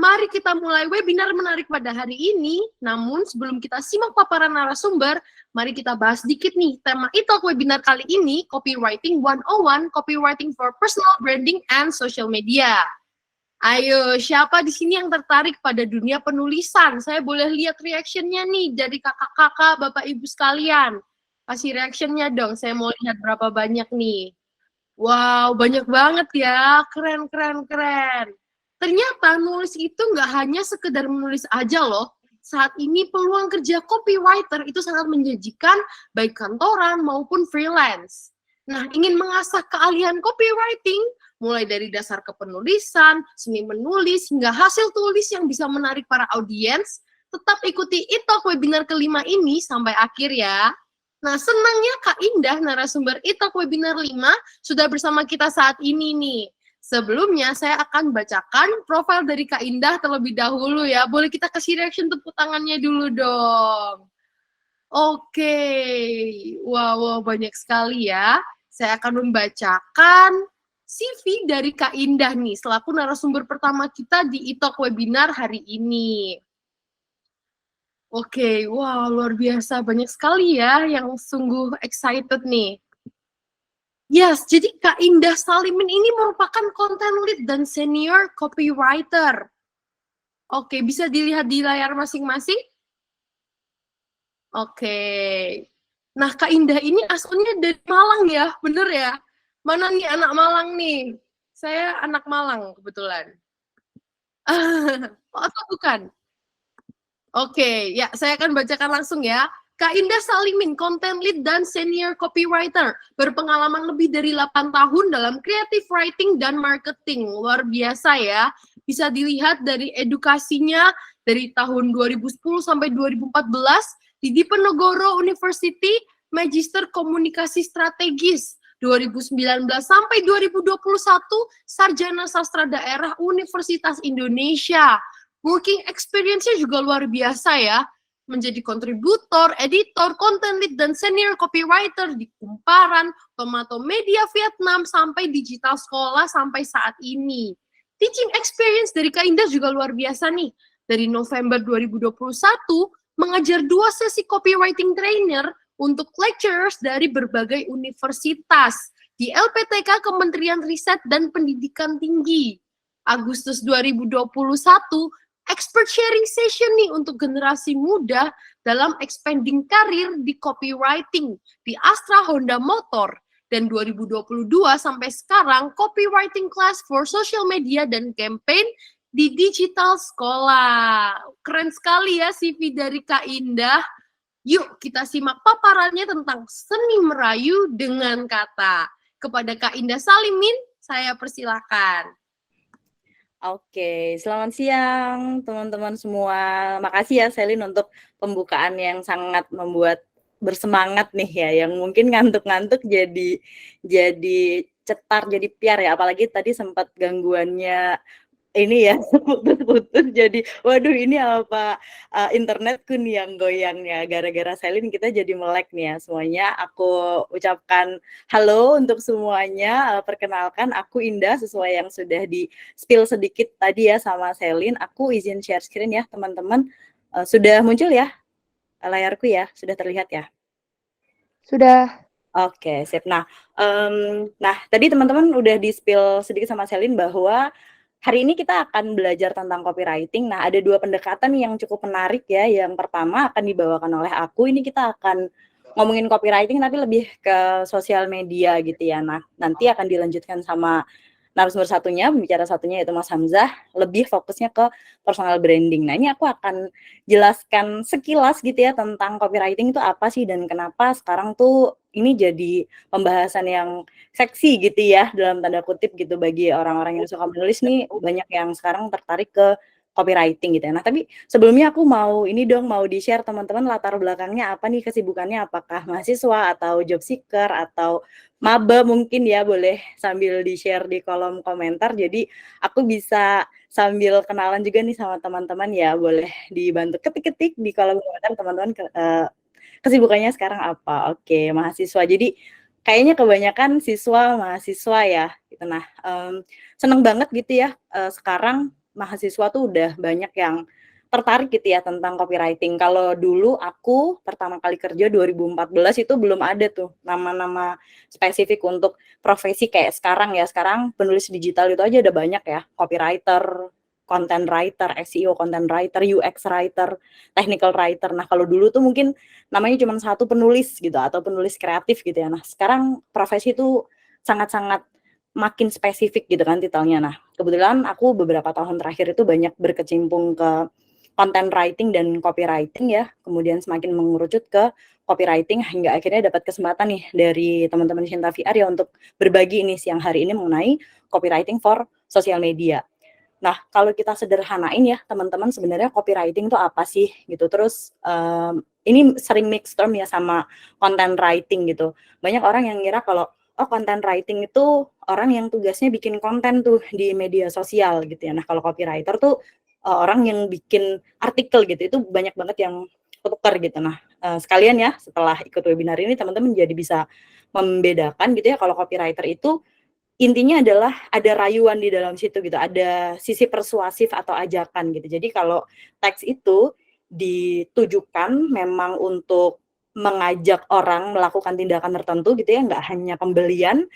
Mari kita mulai webinar menarik pada hari ini. Namun sebelum kita simak paparan narasumber, mari kita bahas dikit nih tema e-talk webinar kali ini, Copywriting 101, Copywriting for Personal Branding and Social Media. Ayo, siapa di sini yang tertarik pada dunia penulisan? Saya boleh lihat reaction-nya nih dari kakak-kakak, bapak ibu sekalian. Kasih reaction-nya dong, saya mau lihat berapa banyak nih. Wow, banyak banget ya, keren, keren, keren. Ternyata nulis itu nggak hanya sekedar menulis aja loh. Saat ini peluang kerja copywriter itu sangat menjanjikan baik kantoran maupun freelance. Nah, ingin mengasah keahlian copywriting, mulai dari dasar kepenulisan, seni menulis, hingga hasil tulis yang bisa menarik para audiens, tetap ikuti e-talk webinar kelima ini sampai akhir ya. Nah, senangnya Kak Indah, narasumber e-talk webinar 5, sudah bersama kita saat ini nih. Sebelumnya, saya akan bacakan profil dari Kak Indah terlebih dahulu ya. Boleh kita kasih reaction tepuk tangannya dulu dong. Oke, wow, banyak sekali ya. Saya akan membacakan CV dari Kak Indah nih, selaku narasumber pertama kita di e-talk webinar hari ini. Oke, wah luar biasa, banyak sekali ya yang sungguh excited nih. Yes, jadi Kak Indah Salimin ini merupakan content lead dan senior copywriter. Oke, bisa dilihat di layar masing-masing? Oke. Nah, Kak Indah ini asalnya dari Malang ya, bener ya? Mana nih anak Malang nih? Saya anak Malang kebetulan. Oh, atau bukan? Oke, ya saya akan bacakan langsung ya. Kak Indah Salimin, content lead dan senior copywriter, berpengalaman lebih dari 8 tahun dalam creative writing dan marketing. Luar biasa ya. Bisa dilihat dari edukasinya dari tahun 2010 sampai 2014 di Diponegoro University, Magister Komunikasi Strategis. 2019 sampai 2021, Sarjana Sastra Daerah Universitas Indonesia. Working experience-nya juga luar biasa ya, menjadi kontributor, editor, content lead, dan senior copywriter di Kumparan, Tomato Media Vietnam, sampai digital sekolah sampai saat ini. Teaching experience dari Kak Indah juga luar biasa nih. Dari November 2021, mengajar 2 sesi copywriting trainer untuk lecturers dari berbagai universitas di LPTK Kementerian Riset dan Pendidikan Tinggi. Agustus 2021, expert sharing session nih untuk generasi muda dalam expanding karir di copywriting di Astra Honda Motor. Dan 2022 sampai sekarang copywriting class for social media dan campaign di digital sekolah. Keren sekali ya CV dari Kak Indah. Yuk kita simak paparannya tentang seni merayu dengan kata. Kepada Kak Indah Salimin, saya persilakan. Oke, selamat siang teman-teman semua. Makasih ya Selin untuk pembukaan yang sangat membuat bersemangat nih ya, yang mungkin ngantuk-ngantuk jadi cetar, jadi piar ya. Apalagi tadi sempat gangguannya ini ya putus-putus, jadi waduh ini apa internetku nih yang goyangnya. Gara-gara Selin kita jadi melek nih ya semuanya. Aku ucapkan halo untuk semuanya. Perkenalkan aku Indah, sesuai yang sudah di spill sedikit tadi ya sama Selin. Aku izin share screen ya teman-teman. Sudah muncul ya layarku ya? Sudah terlihat ya? Sudah. Oke, sip. Nah, tadi teman-teman udah di spill sedikit sama Selin bahwa hari ini kita akan belajar tentang copywriting. Nah, ada 2 pendekatan yang cukup menarik ya. Yang pertama akan dibawakan oleh aku. Ini kita akan ngomongin copywriting tapi lebih ke sosial media gitu ya. Nah, nanti akan dilanjutkan sama narasumber satunya, pembicara satunya yaitu Mas Hamzah, lebih fokusnya ke personal branding. Nah, ini aku akan jelaskan sekilas gitu ya tentang copywriting itu apa sih dan kenapa sekarang tuh ini jadi pembahasan yang seksi gitu ya dalam tanda kutip gitu bagi orang-orang yang suka menulis nih, banyak yang sekarang tertarik ke copywriting gitu ya. Nah, tapi sebelumnya aku mau di-share teman-teman latar belakangnya apa nih kesibukannya, apakah mahasiswa atau job seeker atau maba mungkin ya, boleh sambil di-share di kolom komentar. Jadi aku bisa sambil kenalan juga nih sama teman-teman ya, boleh dibantu ketik-ketik di kolom komentar teman-teman kesibukannya sekarang apa. Oke, mahasiswa. Jadi kayaknya kebanyakan siswa mahasiswa ya gitu. Nah, seneng banget gitu ya sekarang mahasiswa tuh udah banyak yang tertarik gitu ya tentang copywriting. Kalau dulu aku pertama kali kerja 2014 itu belum ada tuh nama-nama spesifik untuk profesi kayak sekarang ya. Sekarang penulis digital itu aja ada banyak ya, copywriter, content writer, SEO content writer, UX writer, technical writer. Nah, kalau dulu tuh mungkin namanya cuma satu, penulis gitu atau penulis kreatif gitu ya. Nah, sekarang profesi itu sangat-sangat makin spesifik gitu kan titelnya. Nah, kebetulan aku beberapa tahun terakhir itu banyak berkecimpung ke content writing dan copywriting ya, kemudian semakin mengerucut ke copywriting hingga akhirnya dapat kesempatan nih dari teman-teman Shinta VR ya untuk berbagi ini siang hari ini mengenai copywriting for social media. Nah, kalau kita sederhanain ya teman-teman, sebenarnya copywriting itu apa sih gitu. Terus ini sering mix term ya sama content writing gitu. Banyak orang yang ngira kalau oh content writing itu orang yang tugasnya bikin konten tuh di media sosial gitu ya. Nah, kalau copywriter tuh orang yang bikin artikel gitu. Itu banyak banget yang ketukar gitu. Nah, sekalian ya setelah ikut webinar ini teman-teman jadi bisa membedakan gitu ya kalau copywriter itu intinya adalah ada rayuan di dalam situ gitu, ada sisi persuasif atau ajakan gitu. Jadi kalau teks itu ditujukan memang untuk mengajak orang melakukan tindakan tertentu gitu ya, nggak hanya pembelian,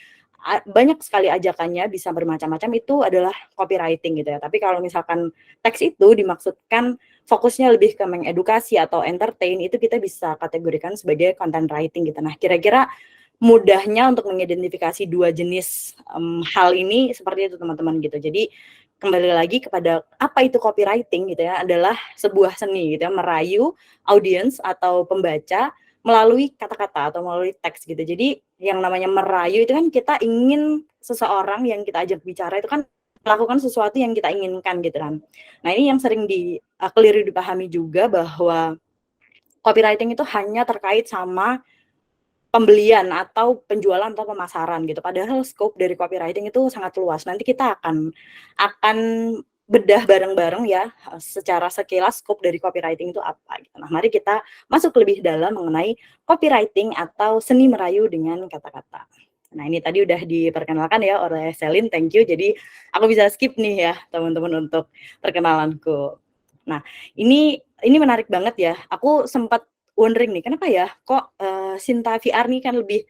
banyak sekali ajakannya bisa bermacam-macam, itu adalah copywriting gitu ya. Tapi kalau misalkan teks itu dimaksudkan fokusnya lebih ke mengedukasi atau entertain, itu kita bisa kategorikan sebagai content writing gitu. Nah, kira-kira mudahnya untuk mengidentifikasi dua jenis hal ini seperti itu teman-teman gitu. Jadi kembali lagi kepada apa itu copywriting gitu ya, adalah sebuah seni gitu ya, merayu audiens atau pembaca melalui kata-kata atau melalui teks gitu. Jadi yang namanya merayu itu kan kita ingin seseorang yang kita ajak bicara itu kan melakukan sesuatu yang kita inginkan gitu kan. Nah, ini yang sering keliru dipahami juga bahwa copywriting itu hanya terkait sama pembelian atau penjualan atau pemasaran gitu. Padahal scope dari copywriting itu sangat luas. Nanti kita akan bedah bareng-bareng ya secara sekilas scope dari copywriting itu apa gitu. Nah, mari kita masuk lebih dalam mengenai copywriting atau seni merayu dengan kata-kata. Nah, ini tadi udah diperkenalkan ya oleh Selin, thank you. Jadi aku bisa skip nih ya teman-teman untuk perkenalanku. Nah, ini menarik banget ya. Aku sempat wondering nih, kenapa ya kok Shinta VR nih kan lebih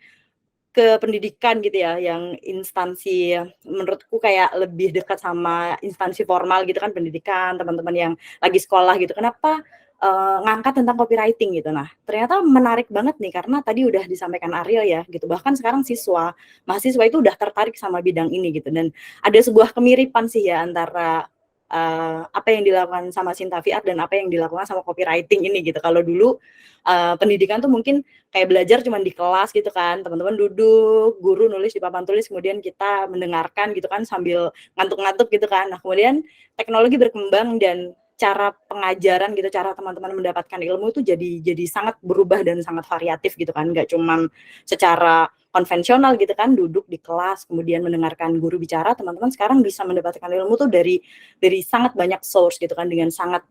ke pendidikan gitu ya, yang instansi menurutku kayak lebih dekat sama instansi formal gitu kan, pendidikan, teman-teman yang lagi sekolah gitu. Kenapa ngangkat tentang copywriting gitu. Nah, ternyata menarik banget nih karena tadi udah disampaikan Aryo ya gitu. Bahkan sekarang mahasiswa itu udah tertarik sama bidang ini gitu, dan ada sebuah kemiripan sih ya antara apa yang dilakukan sama Shinta VR dan apa yang dilakukan sama copywriting ini gitu. Kalau dulu pendidikan tuh mungkin kayak belajar cuma di kelas gitu kan, teman-teman duduk, guru nulis di papan tulis, kemudian kita mendengarkan gitu kan sambil ngantuk-ngantuk gitu kan. Nah, kemudian teknologi berkembang dan cara pengajaran gitu, cara teman-teman mendapatkan ilmu itu jadi sangat berubah dan sangat variatif gitu kan, nggak cuma secara konvensional gitu kan, duduk di kelas kemudian mendengarkan guru bicara. Teman-teman sekarang bisa mendapatkan ilmu tuh dari sangat banyak source gitu kan, dengan sangat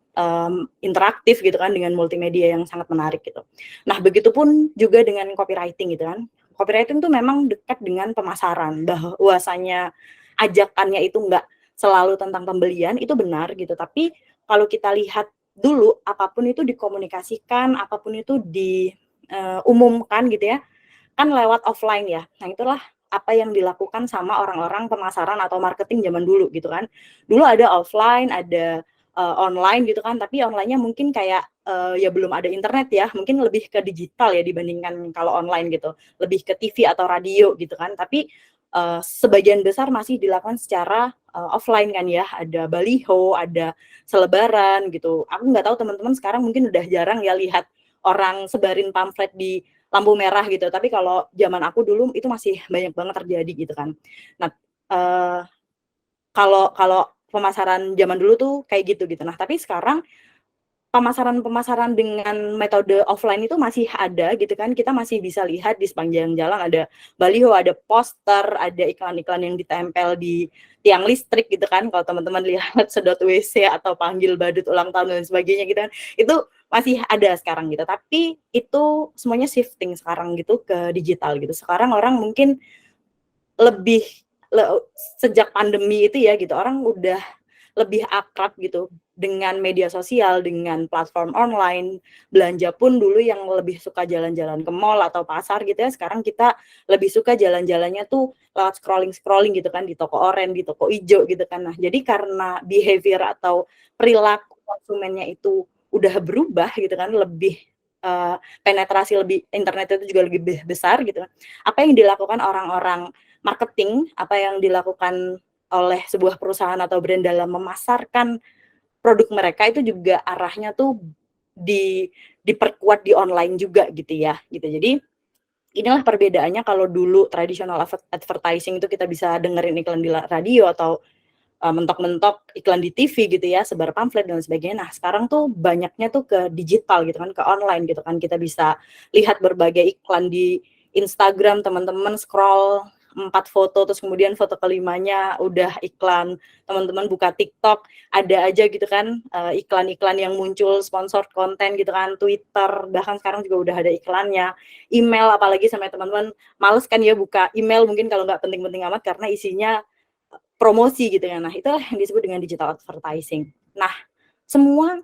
interaktif gitu kan, dengan multimedia yang sangat menarik gitu. Nah, begitupun juga dengan copywriting gitu kan. Copywriting tuh memang dekat dengan pemasaran, bahwasanya ajakannya itu enggak selalu tentang pembelian, itu benar gitu. Tapi kalau kita lihat dulu, apapun itu dikomunikasikan, apapun itu diumumkan gitu ya, kan lewat offline ya. Nah, itulah apa yang dilakukan sama orang-orang pemasaran atau marketing zaman dulu gitu kan. Dulu ada offline, ada online gitu kan, tapi online-nya mungkin kayak ya belum ada internet ya, mungkin lebih ke digital ya dibandingkan kalau online gitu, lebih ke TV atau radio gitu kan. Tapi sebagian besar masih dilakukan secara offline kan ya, ada baliho, ada selebaran gitu. Aku nggak tahu teman-teman sekarang mungkin udah jarang ya lihat orang sebarin pamflet di lampu merah gitu, tapi kalau zaman aku dulu itu masih banyak banget terjadi gitu kan. Nah, kalau pemasaran zaman dulu tuh kayak gitu. Nah, tapi sekarang pemasaran dengan metode offline itu masih ada gitu kan, kita masih bisa lihat di sepanjang jalan ada baliho, ada poster, ada iklan-iklan yang ditempel di tiang listrik gitu kan, kalau teman-teman lihat sedot WC atau panggil badut ulang tahun dan sebagainya gitu kan, itu masih ada sekarang gitu. Tapi itu semuanya shifting sekarang gitu ke digital gitu. Sekarang orang mungkin lebih sejak pandemi itu ya gitu, orang udah lebih akrab gitu dengan media sosial, dengan platform online. Belanja pun dulu yang lebih suka jalan-jalan ke mall atau pasar gitu ya, sekarang kita lebih suka jalan-jalannya tuh lewat scrolling gitu kan, di toko oranye, di toko ijo gitu kan. Nah, jadi karena behavior atau perilaku konsumennya itu udah berubah gitu kan, lebih penetrasi lebih internet itu juga lebih besar gitu kan. Apa yang dilakukan orang-orang marketing, apa yang dilakukan oleh sebuah perusahaan atau brand dalam memasarkan produk mereka itu juga arahnya tuh diperkuat di online juga gitu ya, gitu. Jadi inilah perbedaannya kalau dulu traditional advertising itu kita bisa dengerin iklan di radio atau mentok-mentok iklan di TV gitu ya, sebar pamflet dan sebagainya. Nah, sekarang tuh banyaknya tuh ke digital gitu kan, ke online gitu kan. Kita bisa lihat berbagai iklan di Instagram, teman-teman scroll 4 foto, terus kemudian foto kelimanya udah iklan. Teman-teman buka TikTok, ada aja gitu kan, iklan-iklan yang muncul, sponsor konten gitu kan, Twitter, bahkan sekarang juga udah ada iklannya. Email apalagi sampai teman-teman males kan ya buka email mungkin kalau nggak penting-penting amat karena isinya promosi gitu ya. Nah, itulah yang disebut dengan digital advertising. Nah, semua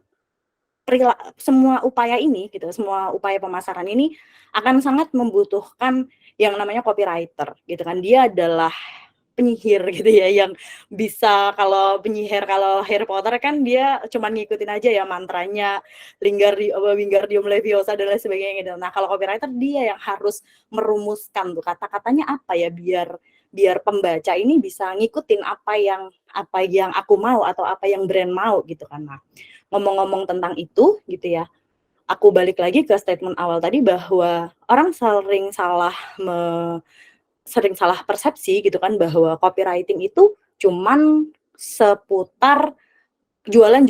semua upaya ini gitu, semua upaya pemasaran ini akan sangat membutuhkan yang namanya copywriter gitu kan. Dia adalah penyihir gitu ya yang bisa kalau Harry Potter kan dia cuma ngikutin aja ya mantranya Wingardium Leviosa dan lain sebagainya gitu. Nah, kalau copywriter dia yang harus merumuskan tuh kata-katanya apa ya biar pembaca ini bisa ngikutin apa yang aku mau atau apa yang brand mau gitu kan. Nah, ngomong-ngomong tentang itu gitu ya, aku balik lagi ke statement awal tadi bahwa orang sering salah persepsi gitu kan bahwa copywriting itu cuman seputar jualan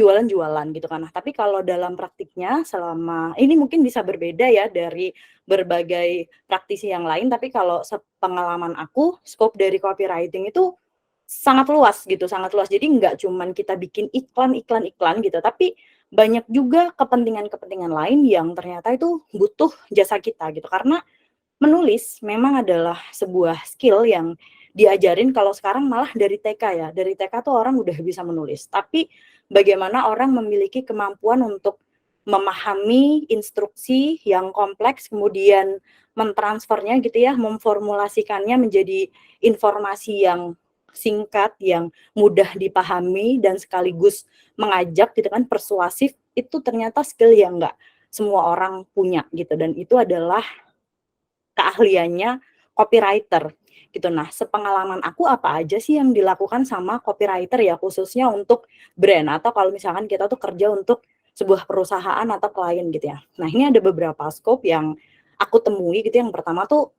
gitu kan. Nah, tapi kalau dalam praktiknya selama ini mungkin bisa berbeda ya dari berbagai praktisi yang lain, tapi kalau sepengalaman aku, scope dari copywriting itu sangat luas gitu, sangat luas. Jadi nggak cuman kita bikin iklan gitu, tapi banyak juga kepentingan-kepentingan lain yang ternyata itu butuh jasa kita gitu. Karena menulis memang adalah sebuah skill yang diajarin kalau sekarang malah dari TK ya. Dari TK tuh orang udah bisa menulis. Tapi bagaimana orang memiliki kemampuan untuk memahami instruksi yang kompleks, kemudian mentransfernya gitu ya, memformulasikannya menjadi informasi yang singkat, yang mudah dipahami dan sekaligus mengajak gitu kan, persuasif, itu ternyata skill yang nggak semua orang punya gitu. Dan itu adalah keahliannya copywriter gitu. Nah, sepengalaman aku apa aja sih yang dilakukan sama copywriter ya khususnya untuk brand atau kalau misalkan kita tuh kerja untuk sebuah perusahaan atau klien gitu ya. Nah, ini ada beberapa scope yang aku temui gitu. Yang pertama tuh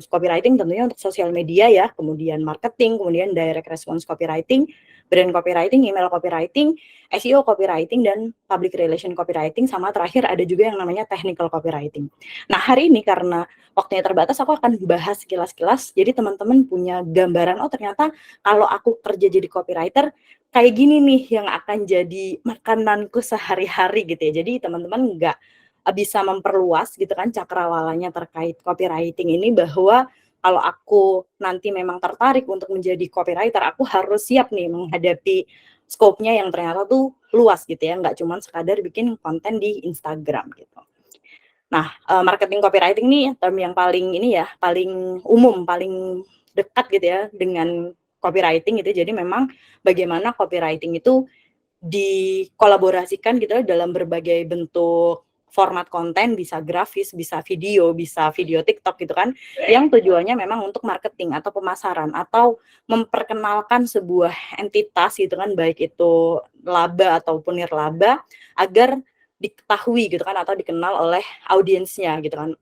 copywriting tentunya untuk sosial media ya, kemudian marketing, kemudian direct response copywriting, brand copywriting, email copywriting, SEO copywriting, dan public relation copywriting, sama terakhir ada juga yang namanya technical copywriting. Nah, hari ini karena waktunya terbatas, aku akan bahas sekilas-sekilas, jadi teman-teman punya gambaran, oh ternyata kalau aku kerja jadi copywriter, kayak gini nih yang akan jadi makananku sehari-hari gitu ya. Jadi teman-teman nggak bisa memperluas gitu kan cakrawalanya terkait copywriting ini, bahwa kalau aku nanti memang tertarik untuk menjadi copywriter, aku harus siap nih menghadapi scope-nya yang ternyata tuh luas gitu ya, nggak cuma sekadar bikin konten di Instagram gitu. Nah, marketing copywriting nih term yang paling ini ya, paling umum, paling dekat gitu ya dengan copywriting gitu. Jadi memang bagaimana copywriting itu dikolaborasikan gitu ya dalam berbagai bentuk format konten, bisa grafis, bisa video TikTok gitu kan, yang tujuannya memang untuk marketing atau pemasaran atau memperkenalkan sebuah entitas gitu kan, baik itu laba ataupun nirlaba, agar diketahui gitu kan atau dikenal oleh audiensnya gitu kan,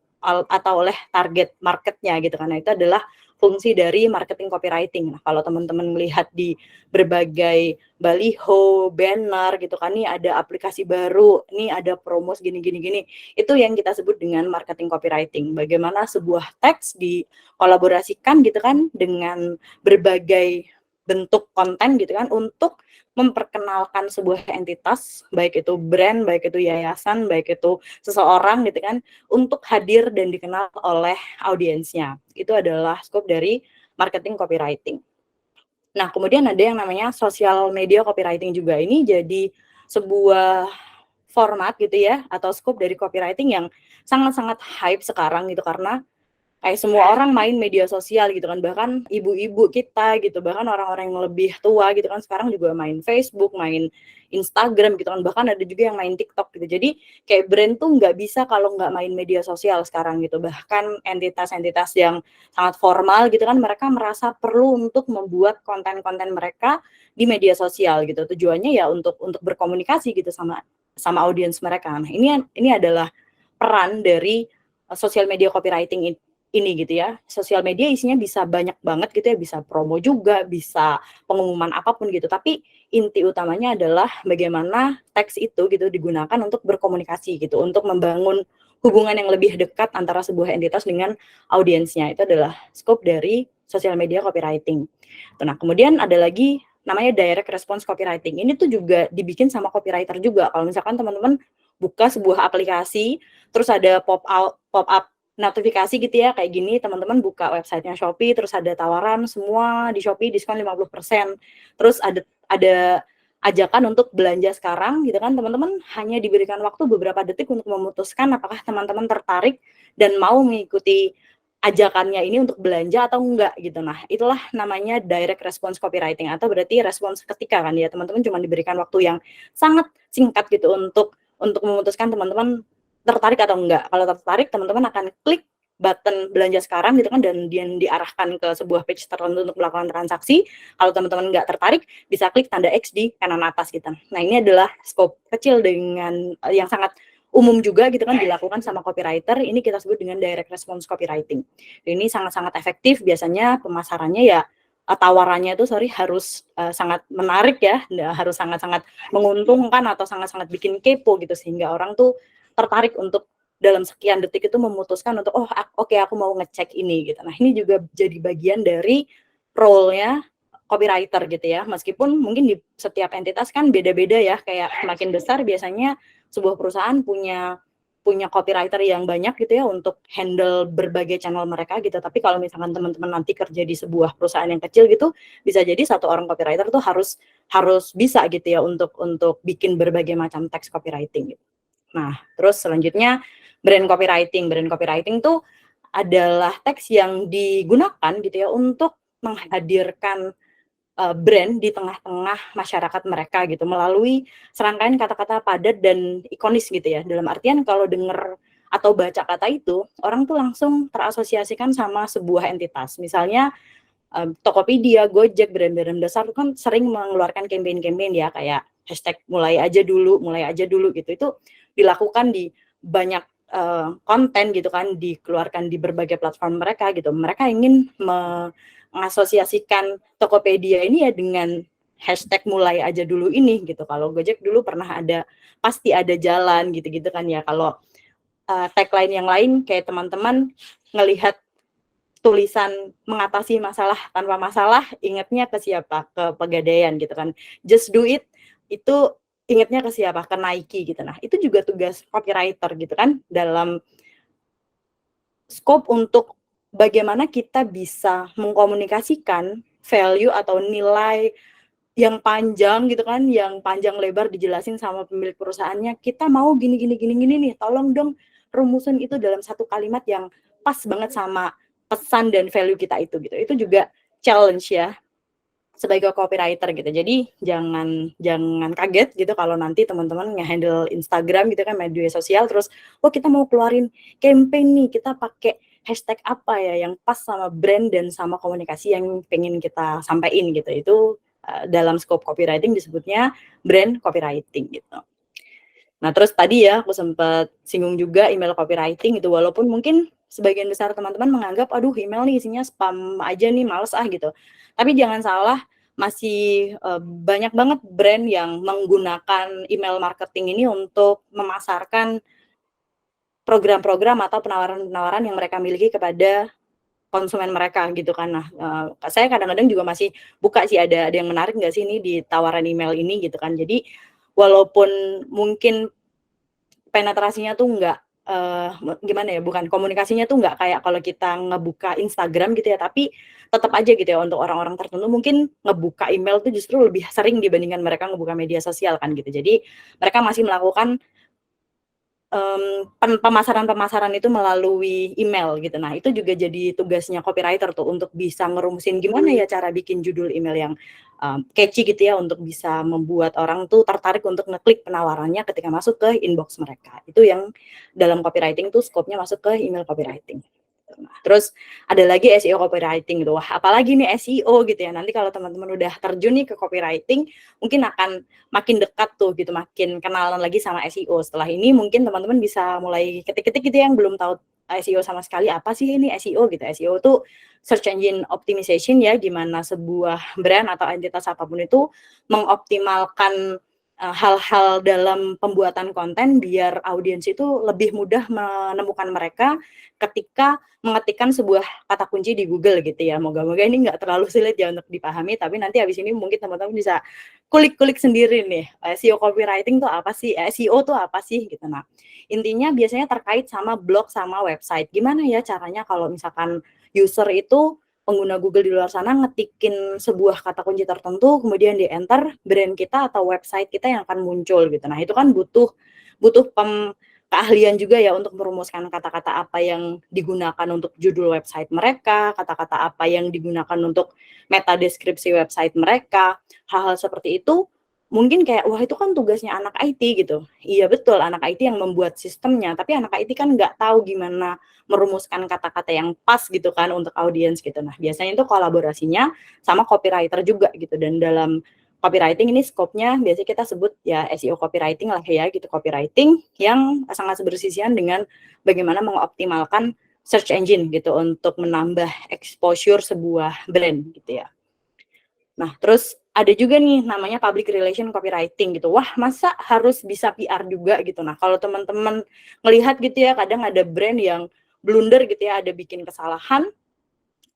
atau oleh target marketnya gitu kan. Nah, itu adalah fungsi dari marketing copywriting. Nah, kalau teman-teman melihat di berbagai baliho, banner gitu kan, nih ada aplikasi baru, nih ada promo gini, itu yang kita sebut dengan marketing copywriting. Bagaimana sebuah teks dikolaborasikan gitu kan dengan berbagai bentuk konten gitu kan untuk memperkenalkan sebuah entitas, baik itu brand, baik itu yayasan, baik itu seseorang gitu kan, untuk hadir dan dikenal oleh audiensnya. Itu adalah scope dari marketing copywriting. Nah, kemudian ada yang namanya social media copywriting juga. Ini jadi sebuah format gitu ya, atau scope dari copywriting yang sangat-sangat hype sekarang gitu, karena kayak semua orang main media sosial gitu kan, bahkan ibu-ibu kita gitu, bahkan orang-orang yang lebih tua gitu kan sekarang juga main Facebook, main Instagram gitu kan, bahkan ada juga yang main TikTok gitu. Jadi kayak brand tuh nggak bisa kalau nggak main media sosial sekarang gitu. Bahkan entitas-entitas yang sangat formal gitu kan, mereka merasa perlu untuk membuat konten-konten mereka di media sosial gitu. Tujuannya ya untuk berkomunikasi gitu sama audiens mereka. Nah, ini adalah peran dari social media copywriting ini gitu ya. Sosial media isinya bisa banyak banget gitu ya, bisa promo juga, bisa pengumuman apapun gitu. Tapi inti utamanya adalah bagaimana teks itu gitu digunakan untuk berkomunikasi gitu, untuk membangun hubungan yang lebih dekat antara sebuah entitas dengan audiensnya. Itu adalah scope dari social media copywriting. Nah, kemudian ada lagi namanya direct response copywriting. Ini tuh juga dibikin sama copywriter juga. Kalau misalkan teman-teman buka sebuah aplikasi, terus ada pop up notifikasi gitu ya, kayak gini, teman-teman buka websitenya Shopee, terus ada tawaran semua di Shopee diskon 50%, terus ada ajakan untuk belanja sekarang gitu kan, teman-teman hanya diberikan waktu beberapa detik untuk memutuskan apakah teman-teman tertarik dan mau mengikuti ajakannya ini untuk belanja atau enggak gitu. Nah, itulah namanya direct response copywriting, atau berarti respons ketika kan ya, teman-teman cuma diberikan waktu yang sangat singkat gitu untuk memutuskan teman-teman tertarik atau enggak. Kalau tertarik, teman-teman akan klik button belanja sekarang gitu kan, dan diarahkan ke sebuah page tertentu untuk melakukan transaksi. Kalau teman-teman enggak tertarik, bisa klik tanda X di kanan atas gitu. Nah, ini adalah scope kecil dengan yang sangat umum juga gitu kan, dilakukan sama copywriter. Ini kita sebut dengan direct response copywriting. Ini sangat-sangat efektif. Biasanya pemasarannya ya tawarannya itu harus sangat menarik ya, harus sangat-sangat menguntungkan atau sangat-sangat bikin kepo gitu, sehingga orang tuh tertarik untuk dalam sekian detik itu memutuskan untuk oke, aku mau ngecek ini gitu. Nah, ini juga jadi bagian dari role-nya copywriter gitu ya. Meskipun mungkin di setiap entitas kan beda-beda ya, kayak semakin besar biasanya sebuah perusahaan punya copywriter yang banyak gitu ya untuk handle berbagai channel mereka gitu. Tapi kalau misalkan teman-teman nanti kerja di sebuah perusahaan yang kecil gitu, bisa jadi satu orang copywriter tuh harus bisa gitu ya untuk bikin berbagai macam teks copywriting gitu. Nah, terus selanjutnya brand copywriting. Brand copywriting tuh adalah teks yang digunakan gitu ya untuk menghadirkan brand di tengah-tengah masyarakat mereka gitu, melalui serangkaian kata-kata padat dan ikonis gitu ya. Dalam artian kalau denger atau baca kata itu, orang tuh langsung terasosiasikan sama sebuah entitas. Misalnya Tokopedia, Gojek, brand-brand besar kan sering mengeluarkan campaign-campaign ya, kayak hashtag mulai aja dulu gitu. Itu dilakukan di banyak konten gitu kan, dikeluarkan di berbagai platform mereka gitu. Mereka ingin mengasosiasikan Tokopedia ini ya dengan hashtag mulai aja dulu ini gitu. Kalau Gojek dulu pernah ada pasti ada jalan gitu-gitu kan ya. Kalau tagline yang lain kayak teman-teman ngelihat tulisan mengatasi masalah tanpa masalah, ingatnya ke siapa? Ke Pegadaian gitu kan. Just do it, itu ingatnya ke siapa? Ke Nike gitu. Nah, itu juga tugas copywriter gitu kan, dalam scope untuk bagaimana kita bisa mengkomunikasikan value atau nilai yang panjang gitu kan, yang panjang lebar dijelasin sama pemilik perusahaannya, kita mau gini nih, tolong dong rumusin itu dalam satu kalimat yang pas banget sama pesan dan value kita itu gitu. Itu juga challenge ya sebagai copywriter gitu. Jadi jangan kaget gitu kalau nanti teman-teman nge-handle Instagram gitu kan, media sosial, terus kita mau keluarin campaign nih, kita pakai hashtag apa ya yang pas sama brand dan sama komunikasi yang pengen kita sampaikan gitu. Itu dalam scope copywriting disebutnya brand copywriting gitu. Nah, terus tadi ya aku sempat singgung juga email copywriting itu, walaupun mungkin sebagian besar teman-teman menganggap aduh email nih isinya spam aja nih, males gitu. Tapi jangan salah, masih banyak banget brand yang menggunakan email marketing ini untuk memasarkan program-program atau penawaran-penawaran yang mereka miliki kepada konsumen mereka gitu kan. Nah, saya kadang-kadang juga masih buka sih, ada yang menarik nggak sih ini di tawaran email ini gitu kan. Jadi walaupun mungkin penetrasinya tuh nggak gimana ya, bukan komunikasinya tuh nggak kayak kalau kita ngebuka Instagram gitu ya, tapi tetap aja gitu ya untuk orang-orang tertentu mungkin ngebuka email tuh justru lebih sering dibandingkan mereka ngebuka media sosial kan gitu. Jadi mereka masih melakukan pemasaran-pemasaran itu melalui email gitu. Nah, itu juga jadi tugasnya copywriter tuh untuk bisa ngerumusin gimana ya cara bikin judul email yang catchy gitu ya untuk bisa membuat orang tuh tertarik untuk ngeklik penawarannya ketika masuk ke inbox mereka. Itu yang dalam copywriting tuh scope-nya masuk ke email copywriting. Nah, terus ada lagi SEO copywriting gitu. Wah, apalagi nih SEO gitu ya. Nanti kalau teman-teman udah terjun nih ke copywriting, mungkin akan makin dekat tuh gitu, makin kenalan lagi sama SEO. Setelah ini mungkin teman-teman bisa mulai ketik-ketik gitu yang belum tahu SEO sama sekali, apa sih ini SEO gitu. SEO tuh search engine optimization ya, gimana sebuah brand atau entitas apapun itu mengoptimalkan hal-hal dalam pembuatan konten biar audiens itu lebih mudah menemukan mereka ketika mengetikkan sebuah kata kunci di Google gitu ya. Moga-moga ini nggak terlalu sulit ya untuk dipahami, tapi nanti habis ini mungkin teman-teman bisa kulik-kulik sendiri nih, SEO copywriting tuh apa sih, SEO tuh apa sih gitu. Nah, intinya biasanya terkait sama blog sama website. Gimana ya caranya kalau misalkan user itu pengguna Google di luar sana ngetikin sebuah kata kunci tertentu, kemudian di enter brand kita atau website kita yang akan muncul gitu. Nah, itu kan butuh keahlian juga ya untuk merumuskan kata-kata apa yang digunakan untuk judul website mereka, kata-kata apa yang digunakan untuk meta deskripsi website mereka. Hal-hal seperti itu mungkin kayak, wah itu kan tugasnya anak IT gitu. Iya betul, anak IT yang membuat sistemnya, tapi anak IT kan nggak tahu gimana merumuskan kata-kata yang pas gitu kan untuk audiens gitu. Nah, biasanya itu kolaborasinya sama copywriter juga gitu. Dan dalam copywriting ini scope-nya biasanya kita sebut ya SEO copywriting lah ya gitu, copywriting yang sangat bersisian dengan bagaimana mengoptimalkan search engine gitu untuk menambah exposure sebuah brand gitu ya. Nah, terus ada juga nih namanya public relation copywriting gitu. Wah, masa harus bisa PR juga gitu. Nah, kalau teman-teman ngelihat gitu ya, kadang ada brand yang blunder gitu ya, ada bikin kesalahan,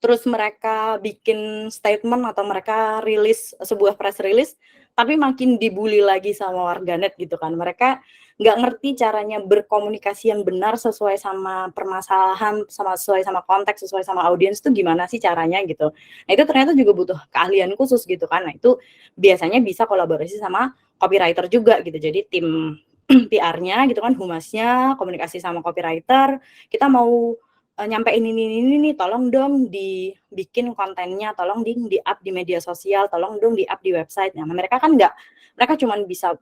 terus mereka bikin statement atau mereka rilis sebuah press release, tapi makin dibully lagi sama warganet gitu kan. Mereka nggak ngerti caranya berkomunikasi yang benar sesuai sama permasalahan, sesuai sama konteks, sesuai sama audiens itu gimana sih caranya gitu. Nah, itu ternyata juga butuh keahlian khusus gitu kan. Nah, itu biasanya bisa kolaborasi sama copywriter juga gitu. Jadi tim PR-nya gitu kan, humasnya komunikasi sama copywriter, kita mau nyampein ini nih, tolong dong dibikin kontennya, tolong di-up di media sosial, tolong dong di-up di website. Nah, mereka kan mereka cuma bisa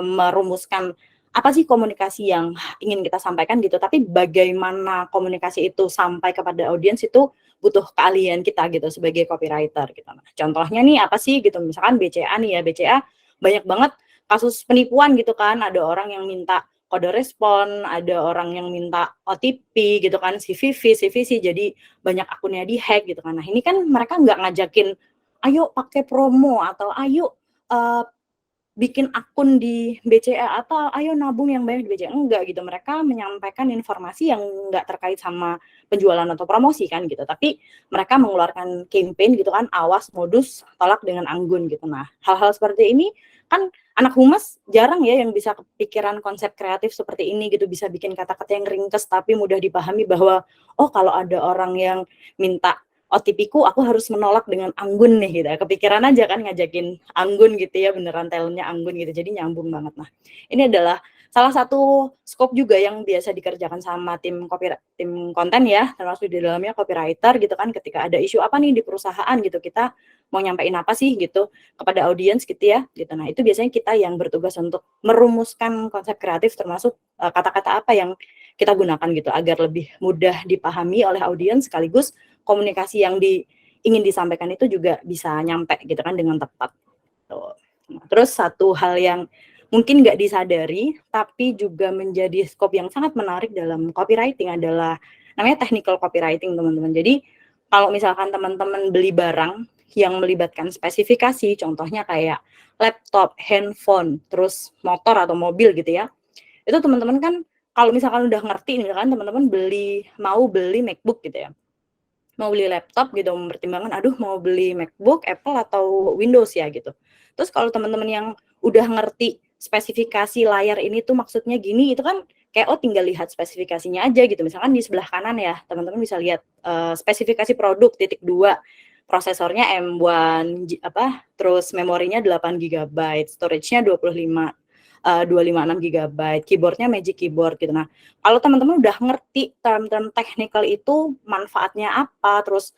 merumuskan apa sih komunikasi yang ingin kita sampaikan gitu, tapi bagaimana komunikasi itu sampai kepada audiens itu butuh keahlian kita gitu sebagai copywriter gitu. Nah, contohnya nih apa sih gitu, misalkan BCA nih ya, BCA banyak banget kasus penipuan gitu kan, ada orang yang minta kode respon, ada orang yang minta OTP gitu kan, CVV, jadi banyak akunnya di-hack gitu kan. Nah, ini kan mereka nggak ngajakin, ayo pakai promo atau ayo bikin akun di BCA atau ayo nabung yang banyak di BCA, enggak gitu. Mereka menyampaikan informasi yang enggak terkait sama penjualan atau promosi kan gitu, tapi mereka mengeluarkan campaign gitu kan, awas modus tolak dengan anggun gitu. Nah, hal-hal seperti ini kan anak humas jarang ya yang bisa kepikiran konsep kreatif seperti ini gitu, bisa bikin kata-kata yang ringkes tapi mudah dipahami bahwa oh kalau ada orang yang minta OTP-ku aku harus menolak dengan anggun nih gitu. Kepikiran aja kan ngajakin anggun gitu ya, beneran talentnya anggun gitu. Jadi nyambung banget. Nah, ini adalah salah satu scope juga yang biasa dikerjakan sama tim konten ya, termasuk di dalamnya copywriter gitu kan, ketika ada isu apa nih di perusahaan gitu, kita mau nyampein apa sih gitu kepada audiens gitu ya gitu. Nah, itu biasanya kita yang bertugas untuk merumuskan konsep kreatif termasuk kata-kata apa yang kita gunakan gitu agar lebih mudah dipahami oleh audiens, sekaligus komunikasi yang ingin disampaikan itu juga bisa nyampe gitu kan dengan tepat. Tuh. Nah, terus satu hal yang mungkin nggak disadari tapi juga menjadi scope yang sangat menarik dalam copywriting adalah namanya technical copywriting, teman-teman. Jadi kalau misalkan teman-teman beli barang yang melibatkan spesifikasi, contohnya kayak laptop, handphone, terus motor atau mobil gitu ya, itu teman-teman kan kalau misalkan udah ngerti nih kan, teman-teman mau beli MacBook gitu ya, mau beli laptop gitu, mempertimbangkan, aduh mau beli MacBook, Apple atau Windows ya gitu. Terus kalau teman-teman yang udah ngerti spesifikasi layar ini tuh maksudnya gini, itu kan kayak tinggal lihat spesifikasinya aja gitu. Misalkan di sebelah kanan ya, teman-teman bisa lihat spesifikasi produk titik 2, prosesornya M1 terus memorinya 8 GB, storage-nya 256 GB, keyboardnya Magic Keyboard gitu. Nah, kalau teman-teman udah ngerti term-term technical itu manfaatnya apa, terus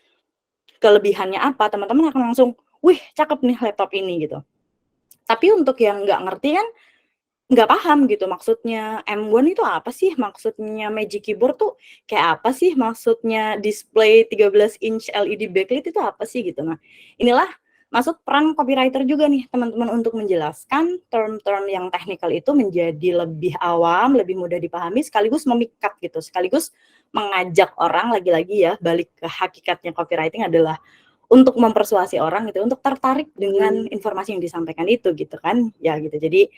kelebihannya apa, teman-teman akan langsung, wih cakep nih laptop ini gitu. Tapi untuk yang nggak ngerti kan nggak paham gitu, maksudnya M1 itu apa sih, maksudnya Magic Keyboard tuh kayak apa sih, maksudnya display 13 inch LED backlit itu apa sih gitu. Nah, inilah masuk peran copywriter juga nih teman-teman untuk menjelaskan term-term yang technical itu menjadi lebih awam, lebih mudah dipahami, sekaligus memikat gitu, sekaligus mengajak orang, lagi-lagi ya balik ke hakikatnya copywriting adalah untuk mempersuasi orang gitu, untuk tertarik dengan informasi yang disampaikan itu gitu kan, ya gitu. Jadi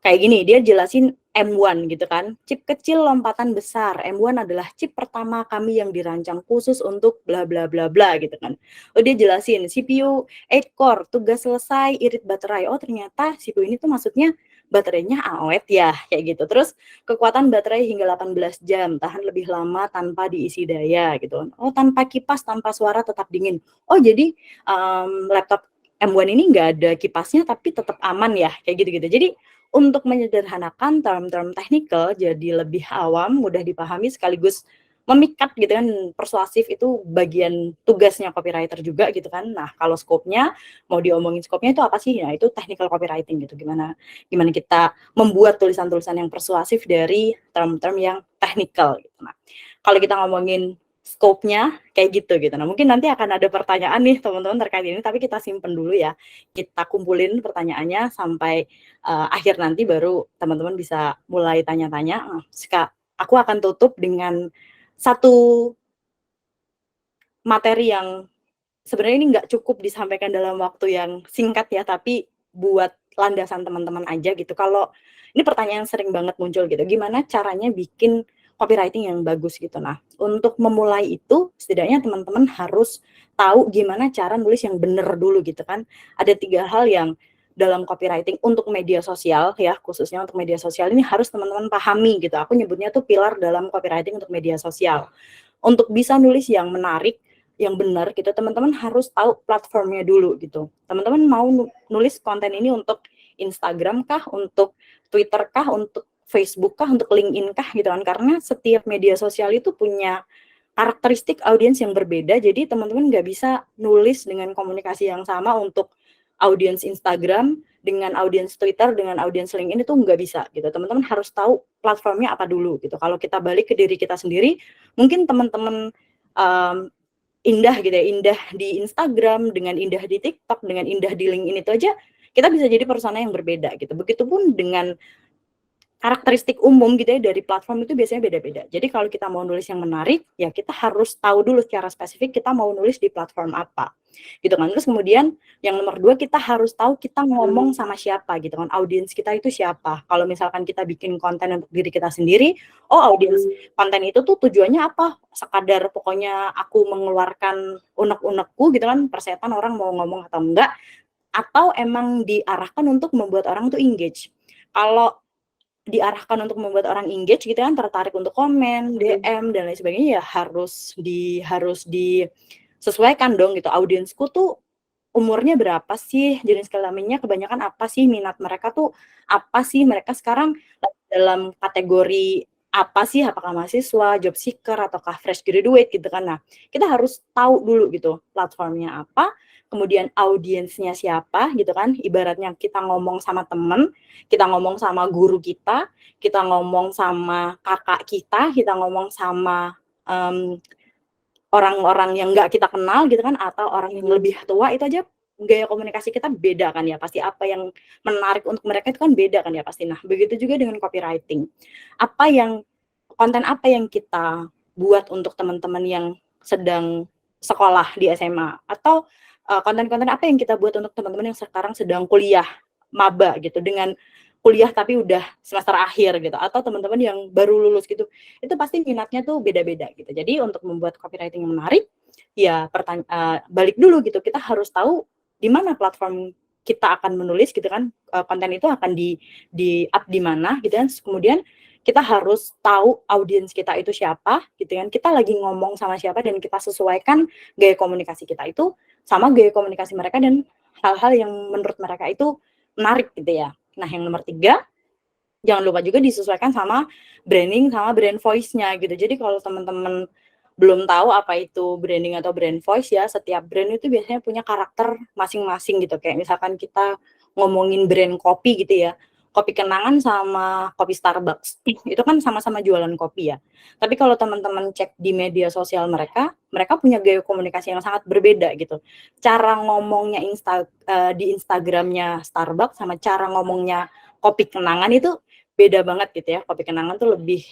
kayak gini, dia jelasin M1 gitu kan, chip kecil lompatan besar. M1 adalah chip pertama kami yang dirancang khusus untuk bla bla bla bla gitu kan. Oh, dia jelasin CPU 8 core, tugas selesai, irit baterai. Oh, ternyata CPU ini tuh maksudnya baterainya AOED ya, kayak gitu. Terus kekuatan baterai hingga 18 jam, tahan lebih lama tanpa diisi daya gitu. Oh, tanpa kipas, tanpa suara, tetap dingin. Oh, jadi laptop M1 ini nggak ada kipasnya tapi tetap aman ya, kayak gitu-gitu. Jadi untuk menyederhanakan term-term technical jadi lebih awam, mudah dipahami, sekaligus memikat gitu kan, persuasif itu bagian tugasnya copywriter juga gitu kan. Nah, kalau scope-nya, mau diomongin scope-nya itu apa sih? Nah, itu technical copywriting gitu. Gimana kita membuat tulisan-tulisan yang persuasif dari term-term yang technical gitu. Nah, kalau kita ngomongin scope-nya kayak gitu. Nah, mungkin nanti akan ada pertanyaan nih teman-teman terkait ini, tapi kita simpen dulu ya. Kita kumpulin pertanyaannya sampai akhir nanti baru teman-teman bisa mulai tanya-tanya. Aku akan tutup dengan satu materi yang sebenarnya ini nggak cukup disampaikan dalam waktu yang singkat ya, tapi buat landasan teman-teman aja gitu. Kalau ini pertanyaan sering banget muncul gitu, gimana caranya bikin copywriting yang bagus gitu. Nah, untuk memulai itu setidaknya teman-teman harus tahu gimana cara nulis yang bener dulu gitu kan. Ada 3 hal yang dalam copywriting untuk media sosial ya, khususnya untuk media sosial ini harus teman-teman pahami gitu. Aku nyebutnya tuh pilar dalam copywriting untuk media sosial. Untuk bisa nulis yang menarik, yang benar gitu, teman-teman harus tahu platformnya dulu gitu. Teman-teman mau nulis konten ini untuk Instagram kah, untuk Twitter kah, untuk Facebook kah, untuk LinkedIn kah gitu kan, karena setiap media sosial itu punya karakteristik audiens yang berbeda, jadi teman-teman nggak bisa nulis dengan komunikasi yang sama untuk audiens Instagram dengan audiens Twitter dengan audiens LinkedIn, itu nggak bisa gitu. Teman-teman harus tahu platformnya apa dulu gitu. Kalau kita balik ke diri kita sendiri, mungkin teman-teman indah gitu ya, indah di Instagram, dengan indah di TikTok, dengan indah di LinkedIn itu aja, kita bisa jadi persona yang berbeda gitu. Begitupun dengan karakteristik umum gitu ya dari platform itu biasanya beda-beda. Jadi kalau kita mau nulis yang menarik, ya kita harus tahu dulu secara spesifik kita mau nulis di platform apa. Gitu kan. Terus kemudian yang nomor 2, kita harus tahu kita ngomong sama siapa gitu kan. Audiens kita itu siapa. Kalau misalkan kita bikin konten untuk diri kita sendiri, audiens konten itu tuh tujuannya apa? Sekadar pokoknya aku mengeluarkan unek-unekku gitu kan, persetan orang mau ngomong atau enggak, atau emang diarahkan untuk membuat orang tuh engage. Kalau diarahkan untuk membuat orang engage gitu kan, tertarik untuk komen, DM dan lain sebagainya, ya harus disesuaikan dong gitu. Audiensku tuh umurnya berapa sih, jenis kelaminnya kebanyakan apa sih, minat mereka tuh apa sih, mereka sekarang dalam kategori apa sih, apakah mahasiswa, job seeker, ataukah fresh graduate gitu kan. Nah, kita harus tahu dulu gitu platformnya apa, kemudian audiensnya siapa gitu kan. Ibaratnya kita ngomong sama temen, kita ngomong sama guru kita ngomong sama kakak kita ngomong sama orang-orang yang nggak kita kenal gitu kan, atau orang yang lebih tua, itu aja gaya komunikasi kita beda kan ya, pasti apa yang menarik untuk mereka itu kan beda kan ya pasti. Nah, begitu juga dengan copywriting. Konten apa yang kita buat untuk teman-teman yang sedang sekolah di SMA, atau konten-konten apa yang kita buat untuk teman-teman yang sekarang sedang kuliah, maba gitu, dengan kuliah tapi udah semester akhir gitu, atau teman-teman yang baru lulus gitu, itu pasti minatnya tuh beda-beda gitu. Jadi untuk membuat copywriting yang menarik, ya balik dulu gitu, kita harus tahu di mana platform kita akan menulis gitu kan, konten itu akan di up di mana gitu kan. Kemudian kita harus tahu audiens kita itu siapa gitu kan, kita lagi ngomong sama siapa, dan kita sesuaikan gaya komunikasi kita itu sama gaya komunikasi mereka dan hal-hal yang menurut mereka itu menarik gitu ya. Nah, yang nomor 3, jangan lupa juga disesuaikan sama branding sama brand voice-nya gitu. Jadi kalau teman-teman belum tahu apa itu branding atau brand voice ya, setiap brand itu biasanya punya karakter masing-masing gitu. Kayak misalkan kita ngomongin brand kopi gitu ya, kopi kenangan sama kopi Starbucks, itu kan sama-sama jualan kopi ya. Tapi kalau teman-teman cek di media sosial mereka, mereka punya gaya komunikasi yang sangat berbeda gitu. Cara ngomongnya di Instagramnya Starbucks sama cara ngomongnya kopi kenangan itu beda banget gitu ya. Kopi kenangan tuh lebih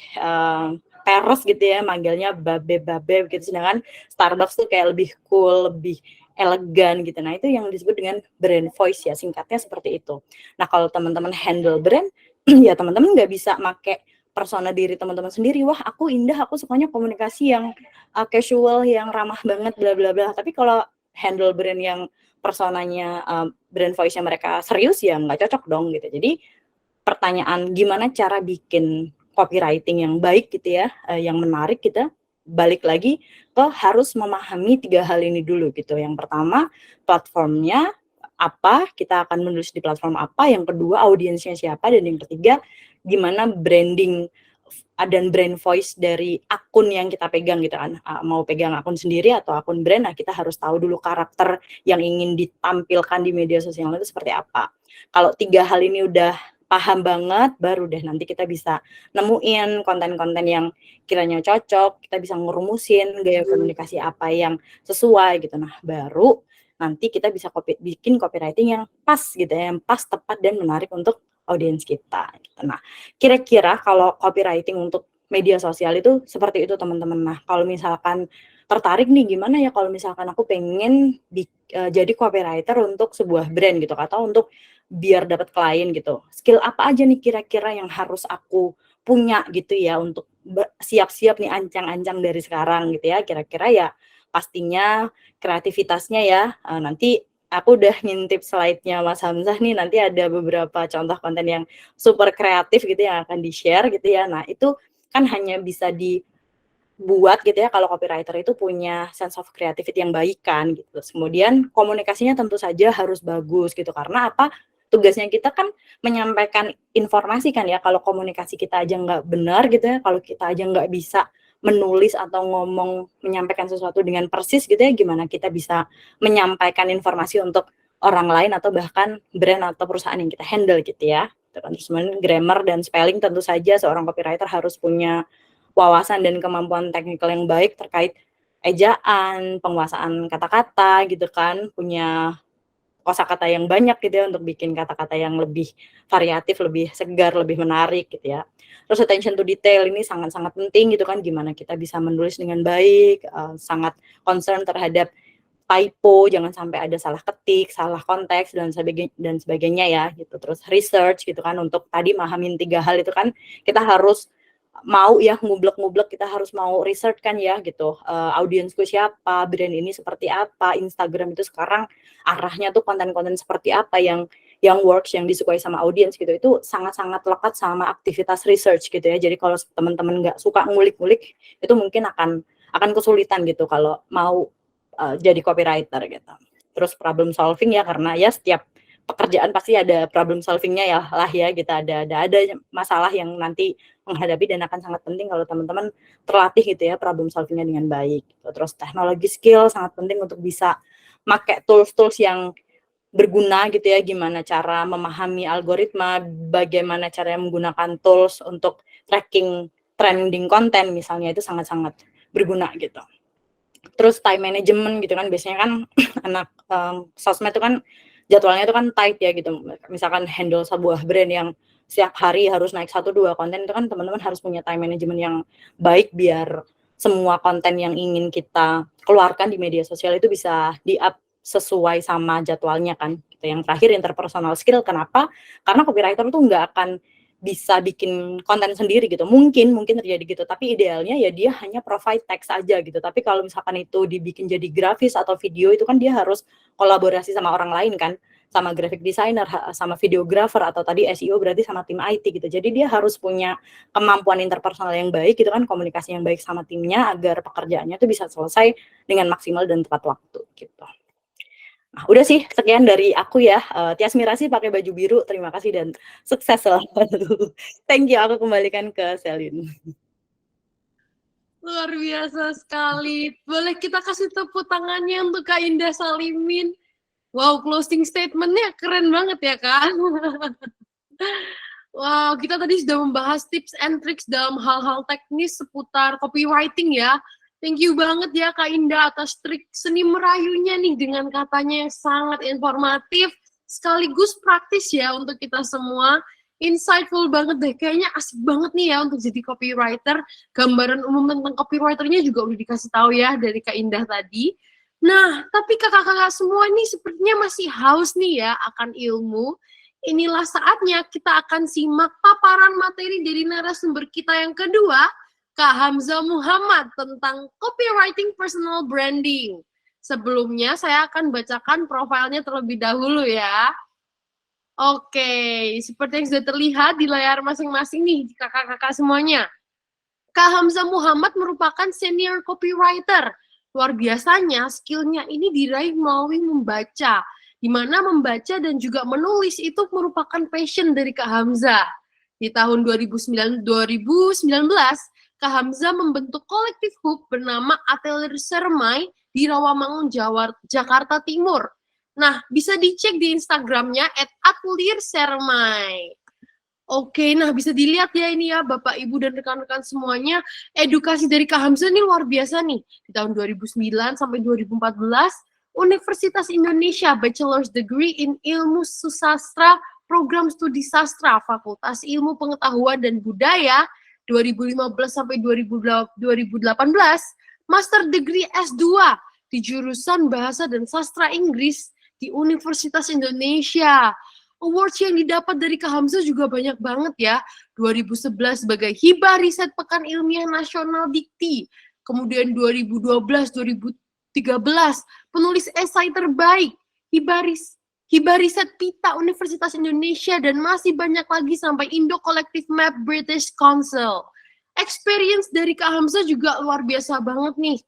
peres gitu ya, manggilnya babe gitu, sedangkan Starbucks tuh kayak lebih cool, lebih elegan gitu. Nah, itu yang disebut dengan brand voice ya, singkatnya seperti itu. Nah, kalau teman-teman handle brand, ya teman-teman nggak bisa make persona diri teman-teman sendiri. Wah, aku Indah, aku sukanya komunikasi yang casual, yang ramah banget, bla bla bla. Tapi kalau handle brand yang personanya brand voice-nya mereka serius, ya nggak cocok dong gitu. Jadi pertanyaan gimana cara bikin copywriting yang baik gitu ya, yang menarik, kita balik lagi ke harus memahami 3 hal ini dulu gitu. Yang pertama, platformnya apa, kita akan menulis di platform apa, yang kedua audiensnya siapa, dan yang ketiga gimana branding dan brand voice dari akun yang kita pegang gitu kan. Mau pegang akun sendiri atau akun brand, nah kita harus tahu dulu karakter yang ingin ditampilkan di media sosial itu seperti apa. Kalau 3 hal ini udah paham banget, baru deh nanti kita bisa nemuin konten-konten yang kiranya cocok, kita bisa ngerumusin gaya komunikasi apa yang sesuai gitu. Nah, baru nanti kita bisa bikin copywriting yang pas gitu ya, yang pas, tepat, dan menarik untuk audiens kita gitu. Nah, kira-kira kalau copywriting untuk media sosial itu seperti itu teman-teman. Nah, kalau misalkan tertarik nih, gimana ya kalau misalkan aku pengen jadi copywriter untuk sebuah brand gitu, atau untuk biar dapat klien gitu. Skill apa aja nih kira-kira yang harus aku punya gitu ya untuk siap-siap nih ancang-ancang dari sekarang gitu ya. Kira-kira ya pastinya kreativitasnya ya. Nanti aku udah ngintip slide-nya Mas Hamzah nih, nanti ada beberapa contoh konten yang super kreatif gitu yang akan di-share gitu ya. Nah, itu kan hanya bisa dibuat gitu ya kalau copywriter itu punya sense of creativity yang baik kan gitu. Terus kemudian komunikasinya tentu saja harus bagus gitu, karena apa? Tugasnya kita kan menyampaikan informasi kan ya. Kalau komunikasi kita aja nggak benar gitu ya, kalau kita aja nggak bisa menulis atau ngomong menyampaikan sesuatu dengan persis gitu ya, gimana kita bisa menyampaikan informasi untuk orang lain atau bahkan brand atau perusahaan yang kita handle gitu ya. Terus grammar dan spelling tentu saja seorang copywriter harus punya wawasan dan kemampuan teknikal yang baik terkait ejaan, penguasaan kata-kata gitu kan, punya kosakata yang banyak gitu ya untuk bikin kata-kata yang lebih variatif, lebih segar, lebih menarik gitu ya. Terus attention to detail ini sangat-sangat penting gitu kan, gimana kita bisa menulis dengan baik, sangat concern terhadap typo, jangan sampai ada salah ketik, salah konteks dan sebagainya ya gitu. Terus research gitu kan, untuk tadi mahamin 3 hal itu kan kita harus mau ya ngublek-ngublek, kita harus mau research kan ya gitu, audiensku siapa, brand ini seperti apa, Instagram itu sekarang arahnya tuh konten-konten seperti apa yang works, yang disukai sama audiens gitu. Itu sangat-sangat lekat sama aktivitas research gitu ya. Jadi kalau teman-teman nggak suka ngulik-ngulik, itu mungkin akan kesulitan gitu kalau mau jadi copywriter gitu. Terus problem solving ya, karena ya setiap pekerjaan pasti ada problem solvingnya ya lah ya, kita ada masalah yang nanti menghadapi, dan akan sangat penting kalau teman-teman terlatih gitu ya problem solvingnya dengan baik gitu. Terus teknologi skill sangat penting untuk bisa pakai tools-tools yang berguna gitu ya, gimana cara memahami algoritma, bagaimana cara menggunakan tools untuk tracking trending konten misalnya, itu sangat-sangat berguna gitu. Terus time management gitu kan, biasanya kan anak sosmed itu kan jadwalnya itu kan tight ya gitu. Misalkan handle sebuah brand yang setiap hari harus naik 1-2 konten, itu kan teman-teman harus punya time management yang baik biar semua konten yang ingin kita keluarkan di media sosial itu bisa di-up sesuai sama jadwalnya kan. Gitu. Yang terakhir interpersonal skill, kenapa? Karena copywriter tuh nggak akan bisa bikin konten sendiri gitu. Mungkin terjadi gitu, tapi idealnya ya dia hanya provide text aja gitu. Tapi kalau misalkan itu dibikin jadi grafis atau video, itu kan dia harus kolaborasi sama orang lain kan. sama graphic designer, sama videographer, atau tadi SEO berarti sama tim IT gitu. Jadi dia harus punya kemampuan interpersonal yang baik gitu kan, komunikasi yang baik sama timnya agar pekerjaannya tuh bisa selesai dengan maksimal dan tepat waktu gitu. Nah, udah sih sekian dari aku ya. Tias Mirasih pakai baju biru, terima kasih dan sukses selalu. Thank you, aku kembalikan ke Selin. Luar biasa sekali. Boleh kita kasih tepuk tangannya untuk Kak Indah Salimin. Wow, closing statement-nya keren banget ya, Kak. Wow, kita tadi sudah membahas tips and tricks dalam hal-hal teknis seputar copywriting ya. Thank you banget ya Kak Indah atas trik seni merayunya nih dengan katanya yang sangat informatif sekaligus praktis ya untuk kita semua. Insightful banget deh, kayaknya asik banget nih ya untuk jadi copywriter. Gambaran umum tentang copywriternya juga udah dikasih tahu ya dari Kak Indah tadi. Nah, tapi kakak-kakak semua ini sepertinya masih haus nih ya akan ilmu. Inilah saatnya kita akan simak paparan materi dari narasumber kita yang kedua, Kak Hamzah Muhammad tentang copywriting personal branding. Sebelumnya saya akan bacakan profilnya terlebih dahulu ya. Oke, seperti yang sudah terlihat di layar masing-masing nih kakak-kakak semuanya. Kak Hamzah Muhammad merupakan senior copywriter. Luar biasanya skillnya ini diraih melalui membaca, di mana membaca dan juga menulis itu merupakan passion dari Kak Hamzah. Di tahun 2019, Kak Hamzah membentuk kolektif hub bernama Atelier Sermai di Rawamangun, Jakarta Timur. Nah, bisa dicek di Instagramnya @atelier-sermai. Oke, nah bisa dilihat ya ini ya Bapak, Ibu, dan rekan-rekan semuanya, edukasi dari Kak Hamzah ini luar biasa nih. Di tahun 2009 sampai 2014, Universitas Indonesia Bachelor's Degree in Ilmu Susastra, Program Studi Sastra, Fakultas Ilmu Pengetahuan dan Budaya, 2015 sampai 2018, Master Degree S2 di jurusan Bahasa dan Sastra Inggris di Universitas Indonesia. Awards yang didapat dari Kak Hamzah juga banyak banget ya. 2011 sebagai Hibah Riset Pekan Ilmiah Nasional Dikti. Kemudian 2012-2013 penulis esai terbaik Hibah Riset Pita Universitas Indonesia, dan masih banyak lagi sampai Indo Collective Map British Council. Experience dari Kak Hamzah juga luar biasa banget nih.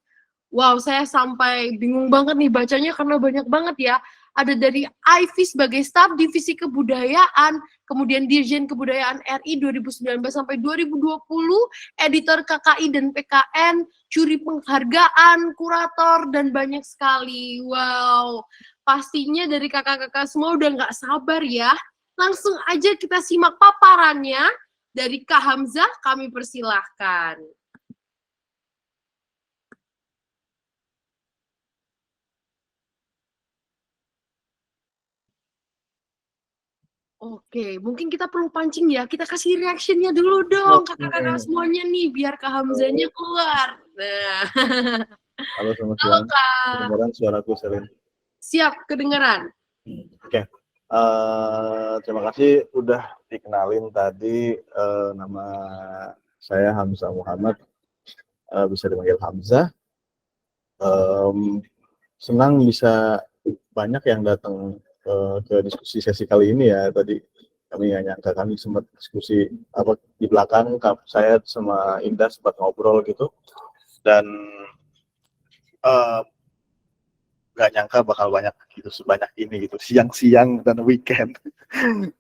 Wow, saya sampai bingung banget nih bacanya karena banyak banget ya. Ada dari IV sebagai staf divisi kebudayaan, kemudian Dirjen Kebudayaan RI 2019 sampai 2020, editor KKI dan PKN, juri penghargaan, kurator, dan banyak sekali. Wow, pastinya dari kakak-kakak semua udah nggak sabar ya. Langsung aja kita simak paparannya dari Kak Hamzah, kami persilahkan. Oke, mungkin kita perlu pancing ya. Kita kasih reaction-nya dulu dong, kakak-kakak semuanya nih, biar Kak Hamzahnya keluar. Nah. Halo, selamat Halo, siang. Kak. Kedengaran suaraku, Selin? Siap, kedengeran. Oke. Terima kasih udah dikenalin tadi. Nama saya Hamzah Muhammad, bisa dipanggil Hamzah. Senang bisa banyak yang datang ke diskusi sesi kali ini ya. Tadi kami nggak nyangka, kami sempat diskusi di belakang, saya sama Indah sempat ngobrol gitu, dan nggak nyangka bakal banyak gitu, sebanyak ini gitu, siang-siang dan weekend.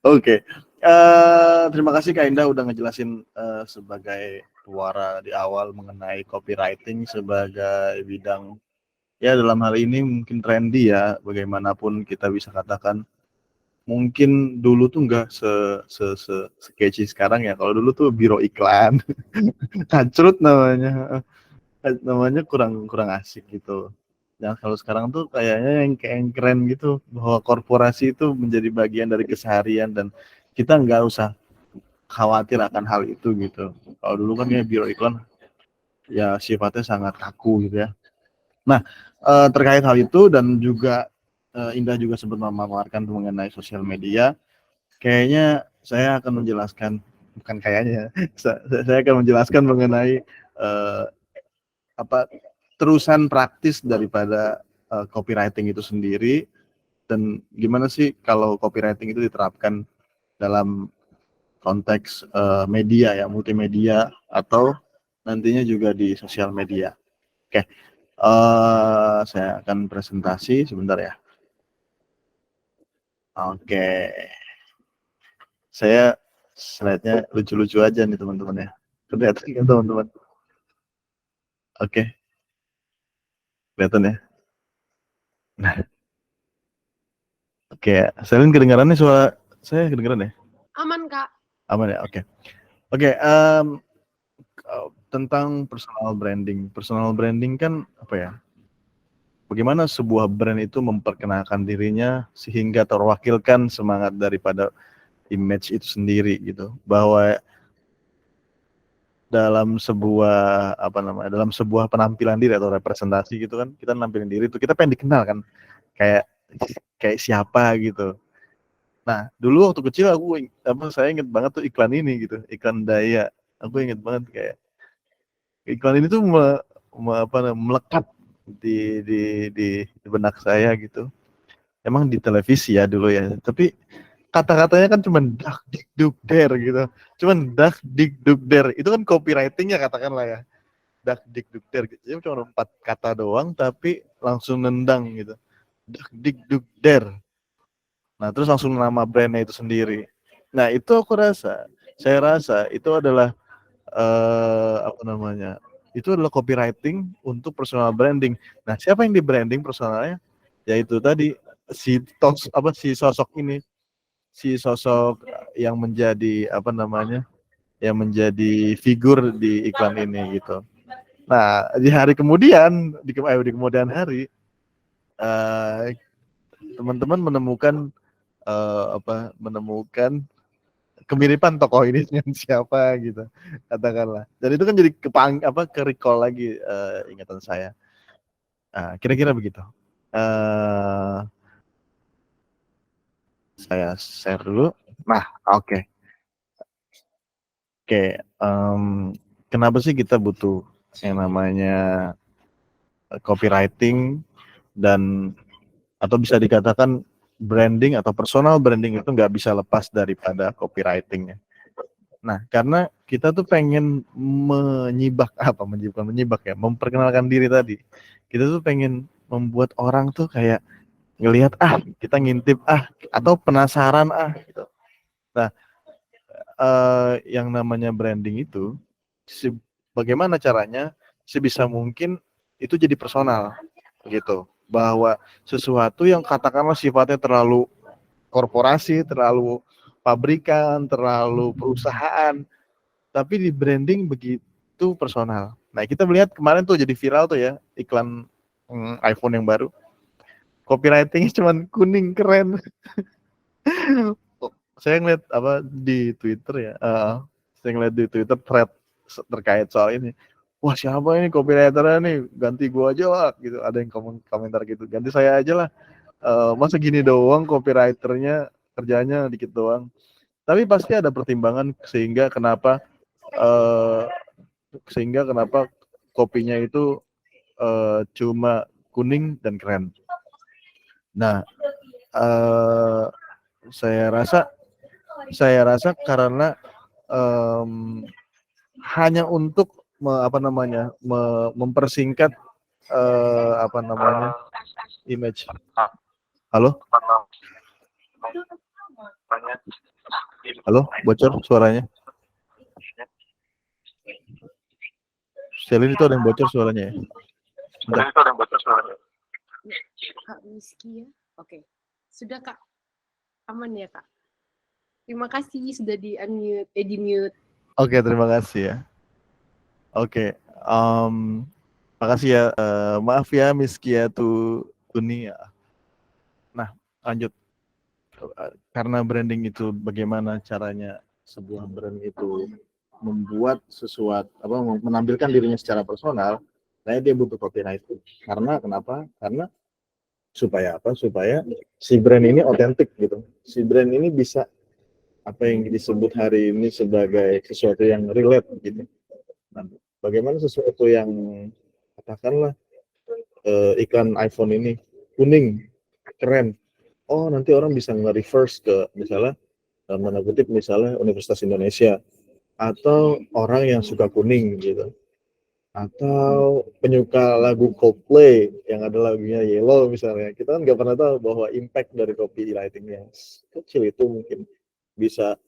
Oke. Terima kasih Kak Indah udah ngejelasin sebagai suara di awal mengenai copywriting sebagai bidang, ya dalam hal ini mungkin trendy ya, bagaimanapun kita bisa katakan. Mungkin dulu tuh nggak se-catchy sekarang ya. Kalau dulu tuh biro iklan, kacrut namanya kurang asik gitu. Dan kalau sekarang tuh kayaknya yang keren gitu, bahwa korporasi itu menjadi bagian dari keseharian dan kita nggak usah khawatir akan hal itu gitu. Kalau dulu kan ya biro iklan ya sifatnya sangat kaku gitu ya. Nah, terkait hal itu dan juga Indah juga sempat memaparkan mengenai sosial media. Kayaknya saya akan menjelaskan, bukan kayaknya, saya akan menjelaskan mengenai terusan praktis daripada copywriting itu sendiri, dan gimana sih kalau copywriting itu diterapkan dalam konteks media ya, multimedia atau nantinya juga di sosial media. Oke, saya akan presentasi sebentar ya. Oke, saya slide-nya lucu-lucu aja nih teman-teman ya. Kelihatan kan teman-teman? Oke, kelihatan ya. Nah, oke, Selin kedengaran nih suara saya kedengaran ya? Aman, Kak. Aman ya, oke. Tentang personal branding. Personal branding kan apa ya? Bagaimana sebuah brand itu memperkenalkan dirinya sehingga terwakilkan semangat daripada image itu sendiri gitu. Bahwa dalam sebuah dalam sebuah penampilan diri atau representasi gitu kan, kita nampilin diri itu kita pengen dikenal kan. Kayak siapa gitu. Nah, dulu waktu kecil saya inget banget tuh iklan ini gitu, iklan Daya. Aku inget banget kayak iklan ini tuh melekat di benak saya gitu. Emang di televisi ya dulu ya, tapi kata-katanya kan cuma dak dik duk der gitu. Cuman dak dik duk der itu kan copywritingnya katakanlah ya. Dak dik duk der gitu. Jadi cuma 4 kata doang tapi langsung nendang gitu. Dak dik duk der. Nah, terus langsung nama brandnya itu sendiri. Nah, itu saya rasa itu adalah itu adalah copywriting untuk personal branding. Nah, siapa yang di branding personalnya? Yaitu tadi si sosok ini, si sosok yang menjadi yang menjadi figur di iklan ini gitu. Nah, di kemudian hari teman-teman menemukan kemiripan tokoh ini dengan siapa gitu katakanlah, dan itu kan jadi ke recall lagi ingatan saya. Kira-kira begitu. Saya share dulu. Nah, oke. Kenapa sih kita butuh yang namanya copywriting dan atau bisa dikatakan branding atau personal branding itu nggak bisa lepas daripada copywritingnya. Nah, karena kita tuh pengen memperkenalkan diri tadi. Kita tuh pengen membuat orang tuh kayak ngelihat kita ngintip atau penasaran gitu. Nah, yang namanya branding itu bagaimana caranya sebisa mungkin itu jadi personal gitu. Bahwa sesuatu yang katakanlah sifatnya terlalu korporasi, terlalu pabrikan, terlalu perusahaan, tapi di branding begitu personal. Nah, kita melihat kemarin tuh jadi viral tuh ya iklan iPhone yang baru. Copywritingnya cuman kuning keren. Saya ngeliat di Twitter ya, saya ngeliat di Twitter thread terkait soal ini. Wah, siapa ini copywriternya nih, ganti gua aja lah gitu. Ada yang komentar gitu, ganti saya aja lah. Masa gini doang copywriternya, kerjanya dikit doang. Tapi pasti ada pertimbangan sehingga kenapa kopinya itu cuma kuning dan keren. Nah, saya rasa karena hanya untuk mempersingkat image. Halo, bocor suaranya. Selin, itu ada yang bocor suaranya ya? Kak Miski ya. Oke. Sudah, Kak. Aman ya, Kak? Terima kasih sudah di-mute. Oke, terima kasih ya. Oke, makasih ya. Maaf ya Miskia Tuni. Nah, lanjut. Karena branding itu bagaimana caranya sebuah brand itu membuat sesuatu menampilkan dirinya secara personal, dia butuh copywriting. Karena kenapa? Karena supaya si brand ini otentik gitu. Si brand ini bisa apa yang disebut hari ini sebagai sesuatu yang relate gitu. Nah, bagaimana sesuatu yang katakanlah iklan iPhone ini kuning, keren, oh nanti orang bisa nge-reverse ke misalnya dalam tanda kutip misalnya Universitas Indonesia atau orang yang suka kuning gitu atau penyuka lagu Coldplay yang ada lagunya Yellow misalnya, kita kan nggak pernah tahu bahwa impact dari copywriting yang kecil itu mungkin bisa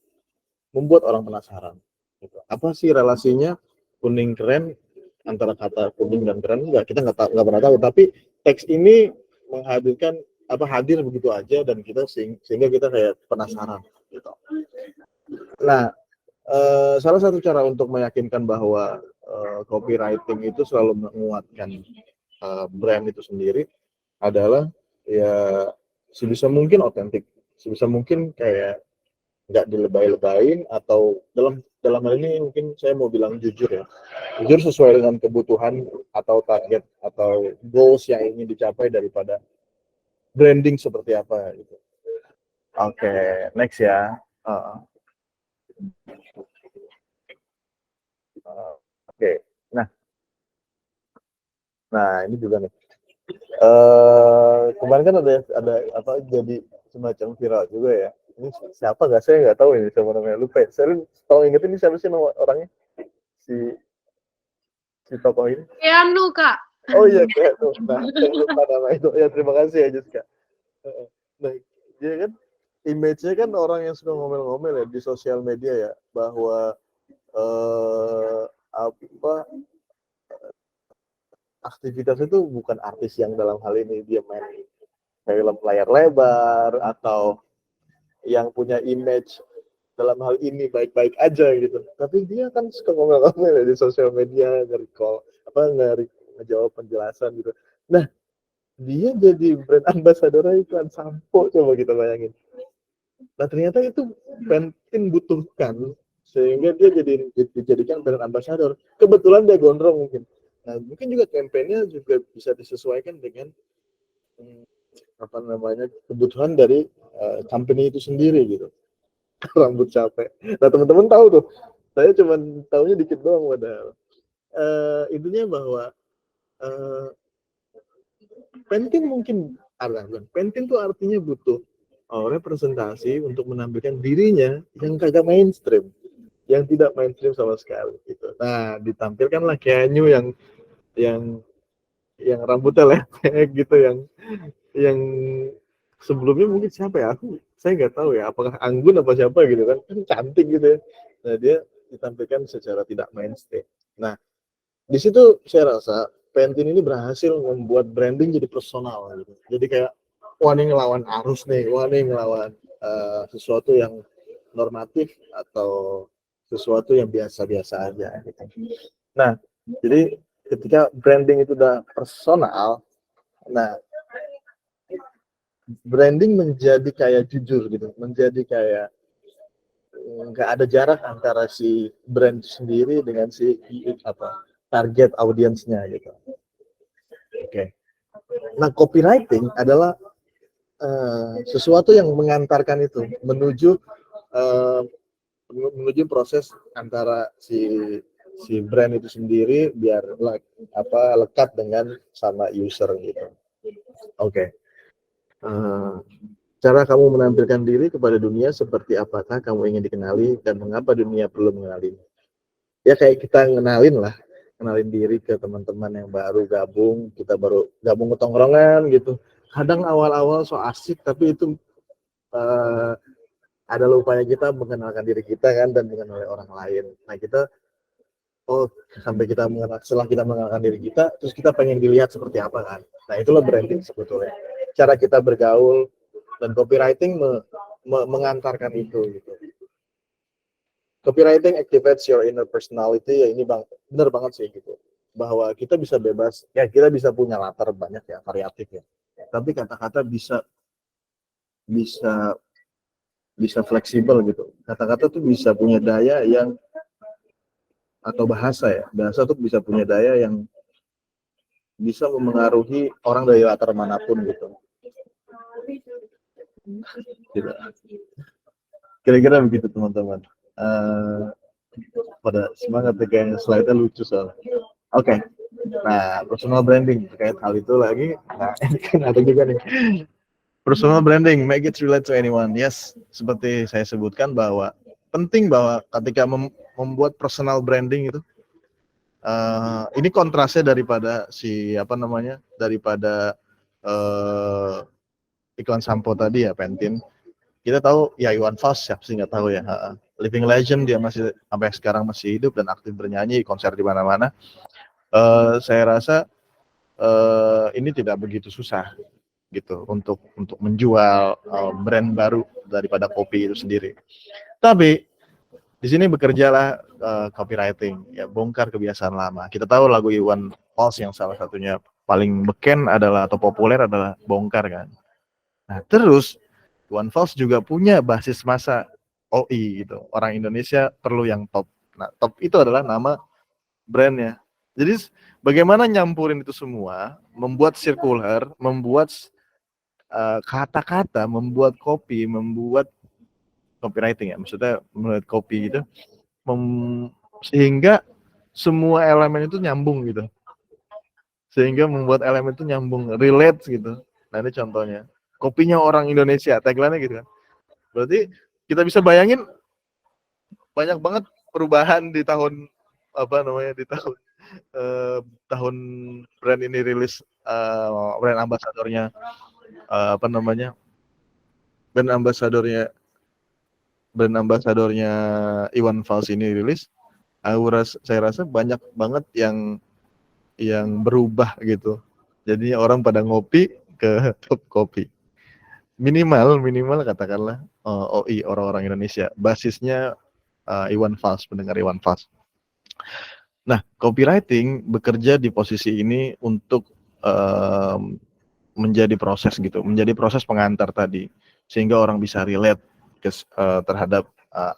membuat orang penasaran gitu. Apa sih relasinya kuning keren antara kata kuning dan keren? Kita nggak pernah tahu, tapi teks ini menghadirkan hadir begitu aja dan kita sehingga kita kayak penasaran gitu. Nah, salah satu cara untuk meyakinkan bahwa copywriting itu selalu menguatkan brand itu sendiri adalah ya sebisa mungkin otentik, sebisa mungkin kayak nggak dilebay-lebayin atau dalam hal ini mungkin saya mau bilang jujur ya, jujur sesuai dengan kebutuhan atau target atau goals yang ingin dicapai daripada branding seperti apa gitu. Oke, next ya. Oke, nah ini juga nih. Kemarin kan ada apa jadi semacam viral juga ya. Ini siapa nggak, saya nggak tahu ini siapa namanya, lupa. Saya tahu inget ini siapa sih nama orangnya, si tokoh ini. Keanu, Kak. Oh iya Keanu. Nah, saya lupa nama itu. Ya terima kasih ya Jessica. Nah, dia kan image-nya kan orang yang suka ngomel-ngomel ya di sosial media ya, bahwa aktivitas itu bukan artis yang dalam hal ini dia main film layar lebar atau yang punya image dalam hal ini baik-baik aja gitu, tapi dia kan suka ngomel-ngomel ya di sosial media, ngejawab penjelasan gitu. Nah, dia jadi brand ambassador iklan sampo, coba kita bayangin. Nah, ternyata itu Pantene butuhkan sehingga dia dijadikan brand ambassador. Kebetulan dia gondrong mungkin. Nah, mungkin juga kampanye juga bisa disesuaikan dengan kebutuhan dari company itu sendiri gitu. Rambut capek. Nah, teman-teman tahu tuh, saya cuma tahunya dikit doang padahal. Intinya bahwa Pantene mungkin Pantene tuh artinya butuh representasi untuk menampilkan dirinya yang kagak mainstream, yang tidak mainstream sama sekali gitu. Nah, ditampilkanlah Keanu yang rambutnya lepek gitu, yang sebelumnya mungkin siapa ya, saya nggak tahu ya, apakah Anggun apa siapa gitu kan cantik gitu ya. Nah, dia ditampilkan secara tidak mainstream. Nah, di situ saya rasa Pantene ini berhasil membuat branding jadi personal gitu. Jadi kayak wah ini ngelawan arus nih, wah ini ngelawan sesuatu yang normatif atau sesuatu yang biasa-biasa aja gitu. Nah, jadi ketika branding itu udah personal, nah branding menjadi kayak jujur gitu, menjadi kayak nggak ada jarak antara si brand sendiri dengan si target audiensnya gitu. Oke. Nah, copywriting adalah sesuatu yang mengantarkan itu menuju proses antara si brand itu sendiri biar lekat dengan sama user gitu. Oke. Cara kamu menampilkan diri kepada dunia seperti apakah kamu ingin dikenali dan mengapa dunia perlu mengenali? Ya kayak kita kenalin diri ke teman-teman yang baru gabung, kita baru gabung ke tongkrongan gitu. Kadang awal-awal so asik, tapi itu ada upaya kita mengenalkan diri kita kan dan mengenali orang lain. Nah, kita setelah kita mengenalkan diri kita, terus kita pengen dilihat seperti apa kan. Nah, itulah branding sebetulnya. Cara kita bergaul dan copywriting mengantarkan itu gitu. Copywriting activates your inner personality, ya ini benar banget sih gitu. Bahwa kita bisa bebas, ya kita bisa punya latar banyak ya, variatif ya. Tapi kata-kata bisa fleksibel gitu. Kata-kata tuh bisa punya daya yang atau bahasa tuh bisa punya daya yang bisa memengaruhi orang dari latar manapun gitu. Kira-kira begitu teman-teman. Pada semangat ya, kayaknya slide-nya lucu soalnya. Oke. Nah, personal branding terkait hal itu lagi. Nah, ini kan ada juga nih Personal branding, make it relate to anyone. Yes, seperti saya sebutkan bahwa penting bahwa ketika membuat personal branding itu, ini kontrasnya daripada daripada iklan sampo tadi ya, Pantene. Kita tahu ya Iwan Fals, siapa sih nggak tahu ya. Living legend, dia masih sampai sekarang masih hidup dan aktif bernyanyi, konser di mana-mana. Saya rasa ini tidak begitu susah gitu untuk menjual brand baru daripada kopi itu sendiri. Tapi di sini bekerjalah copywriting, ya, bongkar kebiasaan lama. Kita tahu lagu Iwan Fals yang salah satunya paling beken adalah atau populer adalah Bongkar kan. Nah, terus Iwan Fals juga punya basis massa OI gitu. Orang Indonesia perlu yang top. Nah, top itu adalah nama brandnya. Jadi bagaimana nyampurin itu semua, membuat circular, membuat kata-kata, membuat kopi, membuat copywriting ya, maksudnya membuat kopi gitu, sehingga semua elemen itu nyambung gitu, sehingga membuat elemen itu nyambung, relate gitu. Nah ini contohnya, kopinya orang Indonesia, tagline-nya gitu kan. Berarti kita bisa bayangin banyak banget perubahan di tahun tahun brand ini rilis, brand ambasadornya brand ambasadornya Iwan Fals ini rilis. Saya rasa banyak banget yang berubah gitu. Jadi orang pada ngopi ke top kopi. Minimal katakanlah OI, orang-orang Indonesia. Basisnya Iwan Fals, pendengar Iwan Fals. Nah, copywriting bekerja di posisi ini untuk menjadi proses gitu, menjadi proses pengantar tadi, sehingga orang bisa relate terhadap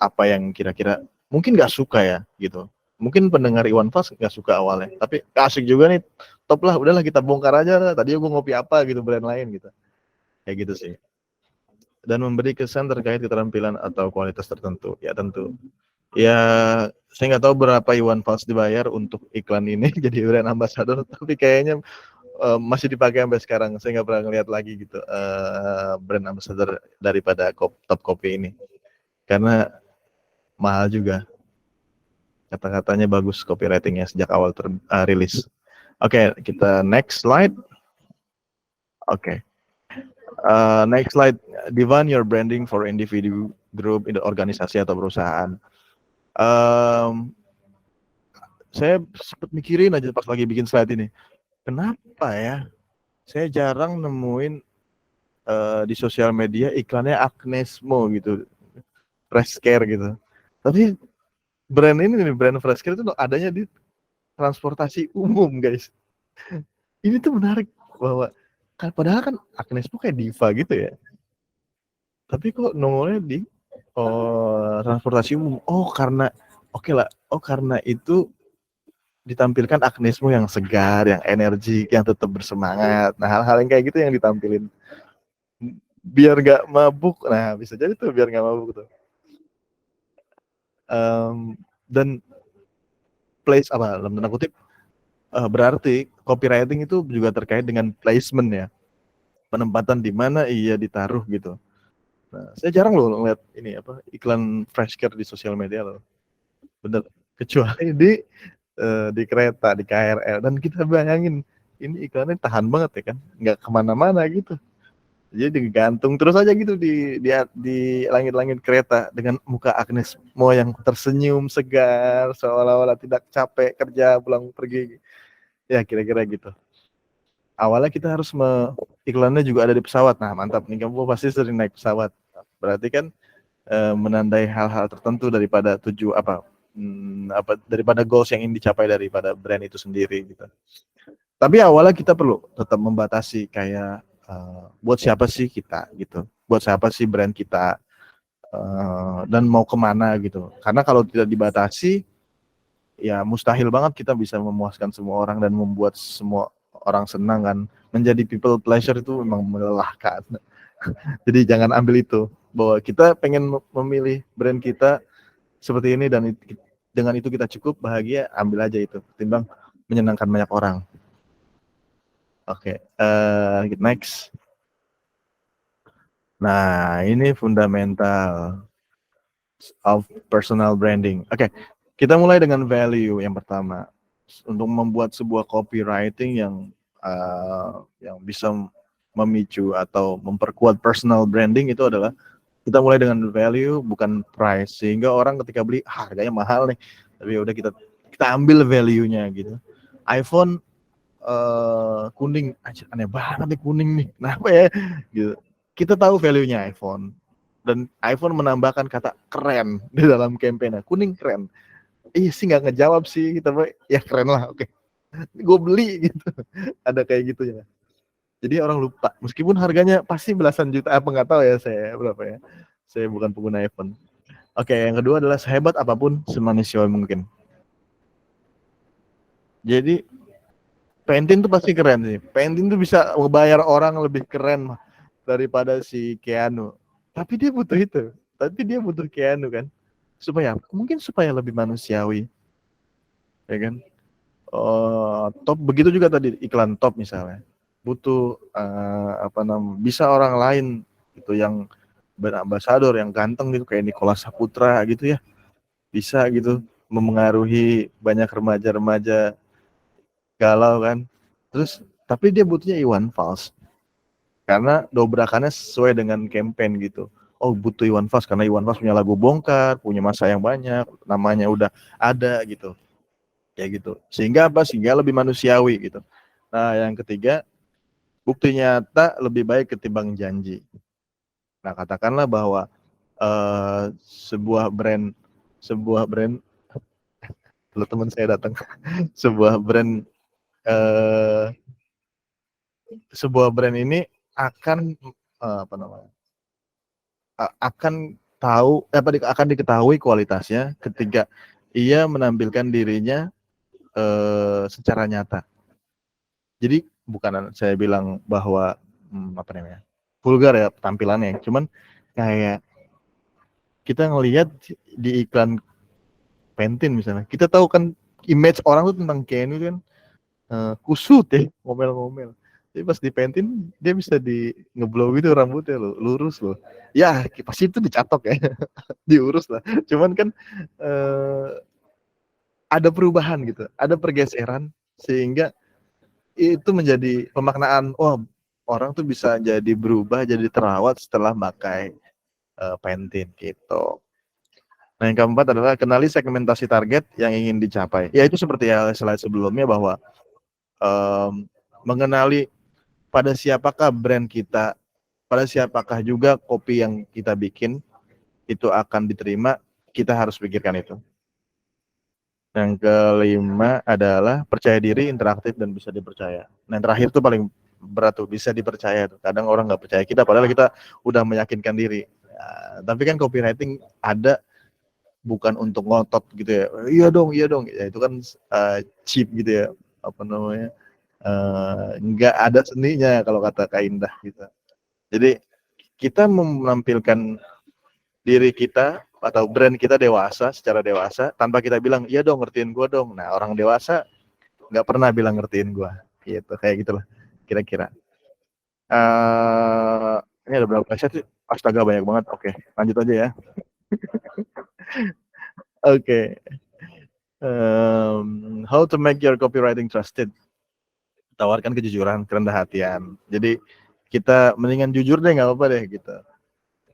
apa yang kira-kira mungkin nggak suka ya gitu. Mungkin pendengar Iwan Fals nggak suka awalnya, tapi asik juga nih, top lah, udahlah kita bongkar aja lah. Tadi gue ngopi apa gitu, brand lain gitu, kayak gitu sih. Dan memberi kesan terkait keterampilan atau kualitas tertentu, ya tentu. Ya, saya nggak tahu berapa Iwan Fals dibayar untuk iklan ini jadi brand ambassador, tapi kayaknya masih dipakai sampai sekarang. Saya nggak pernah ngeliat lagi gitu brand ambassador daripada top kopi ini, karena mahal juga. Kata-katanya bagus copywritingnya sejak awal rilis. Oke, kita next slide. Oke. Next slide, define your branding for individual, group, organisasi atau perusahaan. Saya sempat mikirin aja pas lagi bikin slide ini, kenapa ya saya jarang nemuin di sosial media iklannya Agnesmo gitu, Fresh Care gitu. Tapi brand ini nih, brand Fresh Care itu adanya di transportasi umum, guys. Ini tuh menarik bahwa padahal kan Agnesmo kayak diva gitu ya, tapi kok nongolnya di transportasi umum. Karena itu ditampilkan Agnesmo yang segar, yang energik, yang tetap bersemangat. Nah, hal-hal yang kayak gitu yang ditampilin biar nggak mabuk. Nah, bisa jadi tuh biar nggak mabuk tuh. Dan place dalam tanda kutip, berarti copywriting itu juga terkait dengan placement ya, penempatan di mana ia ditaruh gitu. Nah, saya jarang loh ngeliat ini iklan Fresh Care di sosial media loh, bener, kecuali di kereta, di KRL, dan kita bayangin ini iklannya tahan banget ya kan, nggak kemana-mana gitu, jadi digantung terus aja gitu di langit-langit kereta dengan muka Agnesmo yang tersenyum segar, seolah-olah tidak capek kerja pulang pergi, ya kira-kira gitu. Awalnya kita harus iklannya juga ada di pesawat. Nah mantap nih, kamu pasti sering naik pesawat, berarti kan menandai hal-hal tertentu daripada daripada goals yang ingin dicapai daripada brand itu sendiri gitu. Tapi awalnya kita perlu tetap membatasi kayak buat siapa sih kita gitu, buat siapa sih brand kita, dan mau kemana gitu. Karena kalau tidak dibatasi, ya mustahil banget kita bisa memuaskan semua orang dan membuat semua orang senang kan. Menjadi people pleasure itu memang melelahkan. Jadi jangan ambil itu, bahwa kita pengen memilih brand kita seperti ini dan dengan itu kita cukup bahagia, ambil aja itu ketimbang menyenangkan banyak orang. Oke, next. Nah, ini fundamental of personal branding. Oke, kita mulai dengan value yang pertama. Untuk membuat sebuah copywriting yang bisa memicu atau memperkuat personal branding itu adalah kita mulai dengan value bukan price, sehingga orang ketika beli harganya mahal nih, tapi udah kita ambil value-nya gitu. iPhone kuning, aneh banget nih kuning nih, kenapa ya gitu. Kita tahu value-nya iPhone, dan iPhone menambahkan kata keren di dalam campaign-nya. Kuning keren, iya sih nggak ngejawab sih, tapi ya keren lah, oke, gue beli gitu. Ada kayak gitu ya. Jadi orang lupa, meskipun harganya pasti belasan juta, apa nggak tahu ya saya berapa ya. Saya bukan pengguna iPhone. Oke, yang kedua adalah sehebat apapun semanusiawi mungkin. Jadi Pantene tuh pasti keren sih. Pantene tuh bisa membayar orang lebih keren daripada si Keanu. Tapi dia butuh itu. Tapi dia butuh Keanu kan. Supaya lebih manusiawi. Ya kan? Top begitu juga tadi iklan top misalnya. Butuh bisa orang lain itu yang berambasador yang ganteng gitu kayak Nicholas Saputra gitu ya. Bisa gitu memengaruhi banyak remaja-remaja galau kan. Terus tapi dia butuhnya Iwan Fals. Karena dobrakannya sesuai dengan campaign gitu. Oh, butuh Iwan Fals karena Iwan Fals punya lagu bongkar, punya masa yang banyak, namanya udah ada gitu. Kayak gitu. Sehingga lebih manusiawi gitu. Nah, yang ketiga, bukti nyata lebih baik ketimbang janji. Nah, katakanlah bahwa sebuah brand kalau teman saya datang sebuah brand ini akan akan diketahui kualitasnya ketika ia menampilkan dirinya secara nyata. Jadi bukan saya bilang bahwa vulgar ya tampilannya, cuman kayak kita ngelihat di iklan Pantene misalnya, kita tahu kan image orang tuh tentang Keanu kan kusut ya, ngomel-ngomel. Tapi pas di Pantene dia bisa ngeblow gitu rambutnya loh, lurus loh. Ya pasti itu dicatok ya, diurus lah. Cuman kan ada perubahan gitu, ada pergeseran sehingga itu menjadi pemaknaan. Oh, orang tuh bisa jadi berubah, jadi terawat setelah pakai Pantene gitu. Nah, yang keempat adalah kenali segmentasi target yang ingin dicapai. Ya itu seperti slide sebelumnya bahwa mengenali pada siapakah brand kita, pada siapakah juga kopi yang kita bikin itu akan diterima, kita harus pikirkan itu. Yang kelima adalah percaya diri, interaktif, dan bisa dipercaya. Nah, yang terakhir tuh paling berat tuh, bisa dipercaya tuh. Kadang orang nggak percaya kita, padahal kita udah meyakinkan diri. Ya, tapi kan copywriting ada bukan untuk ngotot gitu ya. Iya dong. Ya, itu kan cheap gitu ya. Apa namanya? Nggak ada seninya kalau kata Kak Indah gitu. Jadi kita menampilkan diri kita atau brand kita secara dewasa tanpa kita bilang iya dong ngertiin gue dong. Nah, orang dewasa nggak pernah bilang ngertiin gue gitu, kayak gitulah kira-kira. Ini ada berapa slide sih? Astaga, banyak banget. Oke, lanjut aja ya. Oke. How to make your copywriting trusted. Tawarkan kejujuran, kerendah hatian. Jadi kita mendingan jujur deh, nggak apa-apa deh gitu,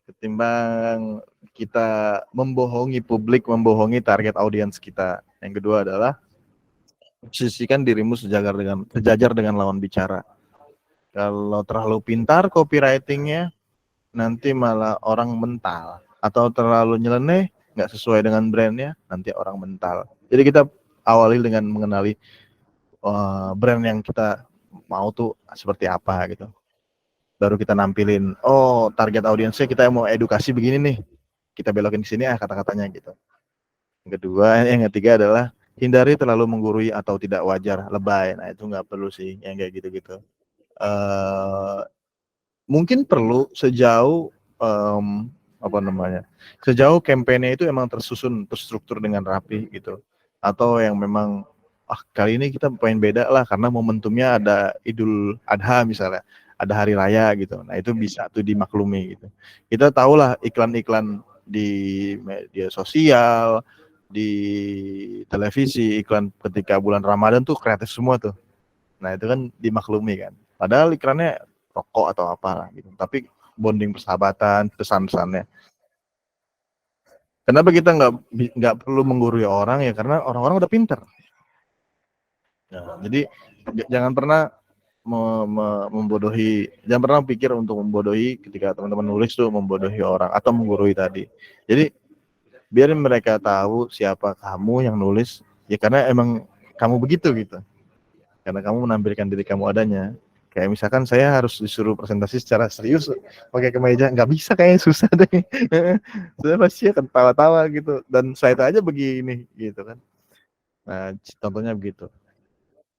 ketimbang kita membohongi publik, membohongi target audiens kita. Yang kedua adalah posisikan dirimu sejajar dengan lawan bicara. Kalau terlalu pintar copywritingnya, nanti malah orang mental. Atau terlalu nyeleneh, nggak sesuai dengan brandnya, nanti orang mental. Jadi kita awali dengan mengenali brand yang kita mau tuh seperti apa gitu. Baru kita nampilin, oh target audiensnya kita mau edukasi begini nih, kita belokin ke sini kata-katanya gitu. Yang ketiga adalah hindari terlalu menggurui atau tidak wajar, lebay. Nah itu nggak perlu sih yang kayak gitu-gitu. Mungkin perlu sejauh sejauh kampanye itu emang terstruktur dengan rapi gitu, atau yang memang kali ini kita pengen beda lah karena momentumnya ada Idul Adha misalnya, ada hari raya gitu. Nah itu bisa tuh dimaklumi gitu. Kita tahulah iklan-iklan di media sosial, di televisi, iklan ketika bulan Ramadan tuh kreatif semua tuh. Nah itu kan dimaklumi kan. Padahal iklannya rokok atau apalah gitu. Tapi bonding persahabatan, pesan-pesannya. Kenapa kita nggak perlu menggurui orang ya? Karena orang-orang udah pinter. Nah, jadi jangan pernah membodohi, jangan pernah pikir untuk membodohi ketika teman-teman nulis tuh membodohi orang atau menggurui tadi. Jadi biarin mereka tahu siapa kamu yang nulis ya karena emang kamu begitu gitu. Karena kamu menampilkan diri kamu adanya. Kayak misalkan saya harus disuruh presentasi secara serius pakai kemeja, nggak bisa, kayaknya susah deh. Saya pasti akan tawa-tawa gitu dan saya aja begini gitu kan. Nah contohnya begitu.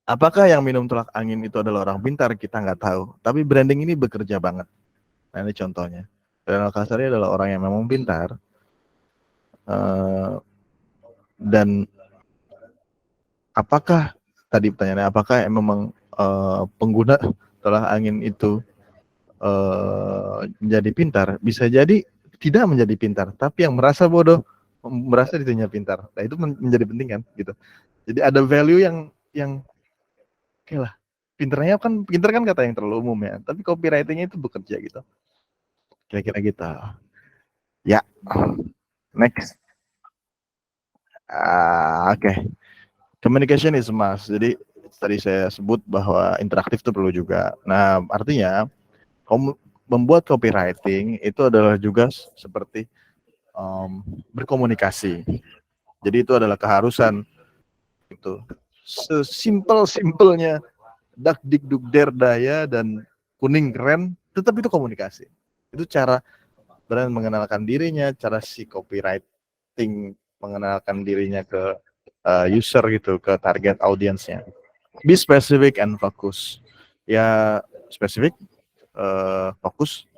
Apakah yang minum tolak angin itu adalah orang pintar? Kita nggak tahu. Tapi branding ini bekerja banget. Nah ini contohnya. Renal Kasari adalah orang yang memang pintar. Dan apakah tadi pertanyaannya, apakah memang pengguna tolak angin itu menjadi pintar? Bisa jadi tidak menjadi pintar. Tapi yang merasa bodoh, merasa dirinya pintar. Nah itu menjadi penting kan gitu. Jadi ada value yang oke lah, pinter kan kata yang terlalu umum ya, tapi copywritingnya itu bekerja gitu, kira-kira gitu ya. Next. Oke. Communication is must. Jadi tadi saya sebut bahwa interaktif itu perlu juga. Nah artinya membuat copywriting itu adalah juga seperti berkomunikasi. Jadi itu adalah keharusan itu. Sesimpel-simpelnya dak dik duk der daya dan kuning keren, tetap itu komunikasi. Itu cara brand mengenalkan dirinya, cara si copywriting mengenalkan dirinya ke user gitu, ke target audiensnya. Be specific and focus. Ya spesifik, fokus.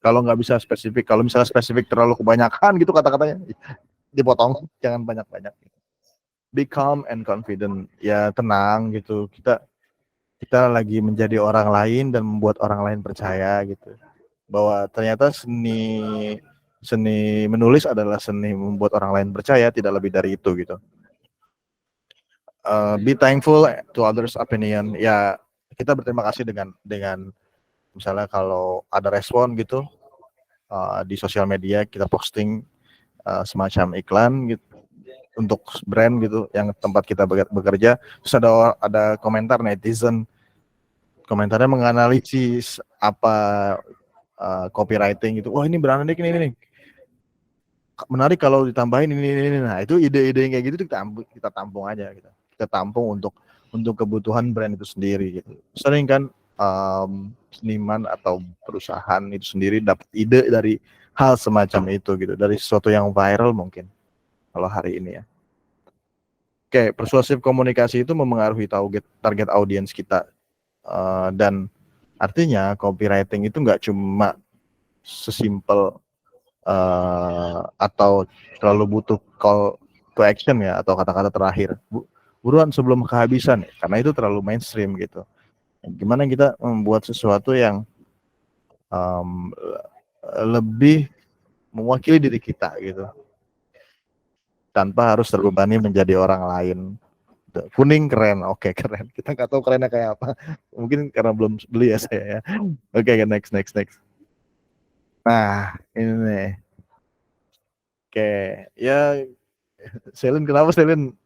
Kalau nggak bisa spesifik, kalau misalnya spesifik terlalu kebanyakan gitu kata-katanya, dipotong, jangan banyak-banyak. Be calm and confident. Ya tenang gitu. Kita lagi menjadi orang lain dan membuat orang lain percaya gitu. Bahwa ternyata seni menulis adalah seni membuat orang lain percaya, tidak lebih dari itu gitu. Be thankful to others' opinion. Ya kita berterima kasih dengan misalnya kalau ada respon gitu di sosial media, kita posting semacam iklan gitu untuk brand gitu yang tempat kita bekerja, terus ada komentar netizen, komentarnya menganalisis apa copywriting gitu. Wah ini branding ini menarik kalau ditambahin ini. Nah itu ide-ide yang kayak gitu kita tampung aja gitu. Kita tampung untuk kebutuhan brand itu sendiri gitu. Sering kan seniman atau perusahaan itu sendiri dapat ide dari hal semacam itu gitu, dari sesuatu yang viral mungkin kalau hari ini ya. Oke, persuasif komunikasi itu memengaruhi target audiens kita, dan artinya copywriting itu nggak cuma sesimpel atau terlalu butuh call to action ya, atau kata-kata terakhir buruan sebelum kehabisan ya, karena itu terlalu mainstream gitu. Gimana kita membuat sesuatu yang lebih mewakili diri kita gitu, tanpa harus terbebani menjadi orang lain. Kuning keren, oke keren. Kita nggak tahu kerennya kayak apa. Mungkin karena belum beli ya saya ya. Oke, next. Nah ini nih. Oke, ya Selin kenapa Selin?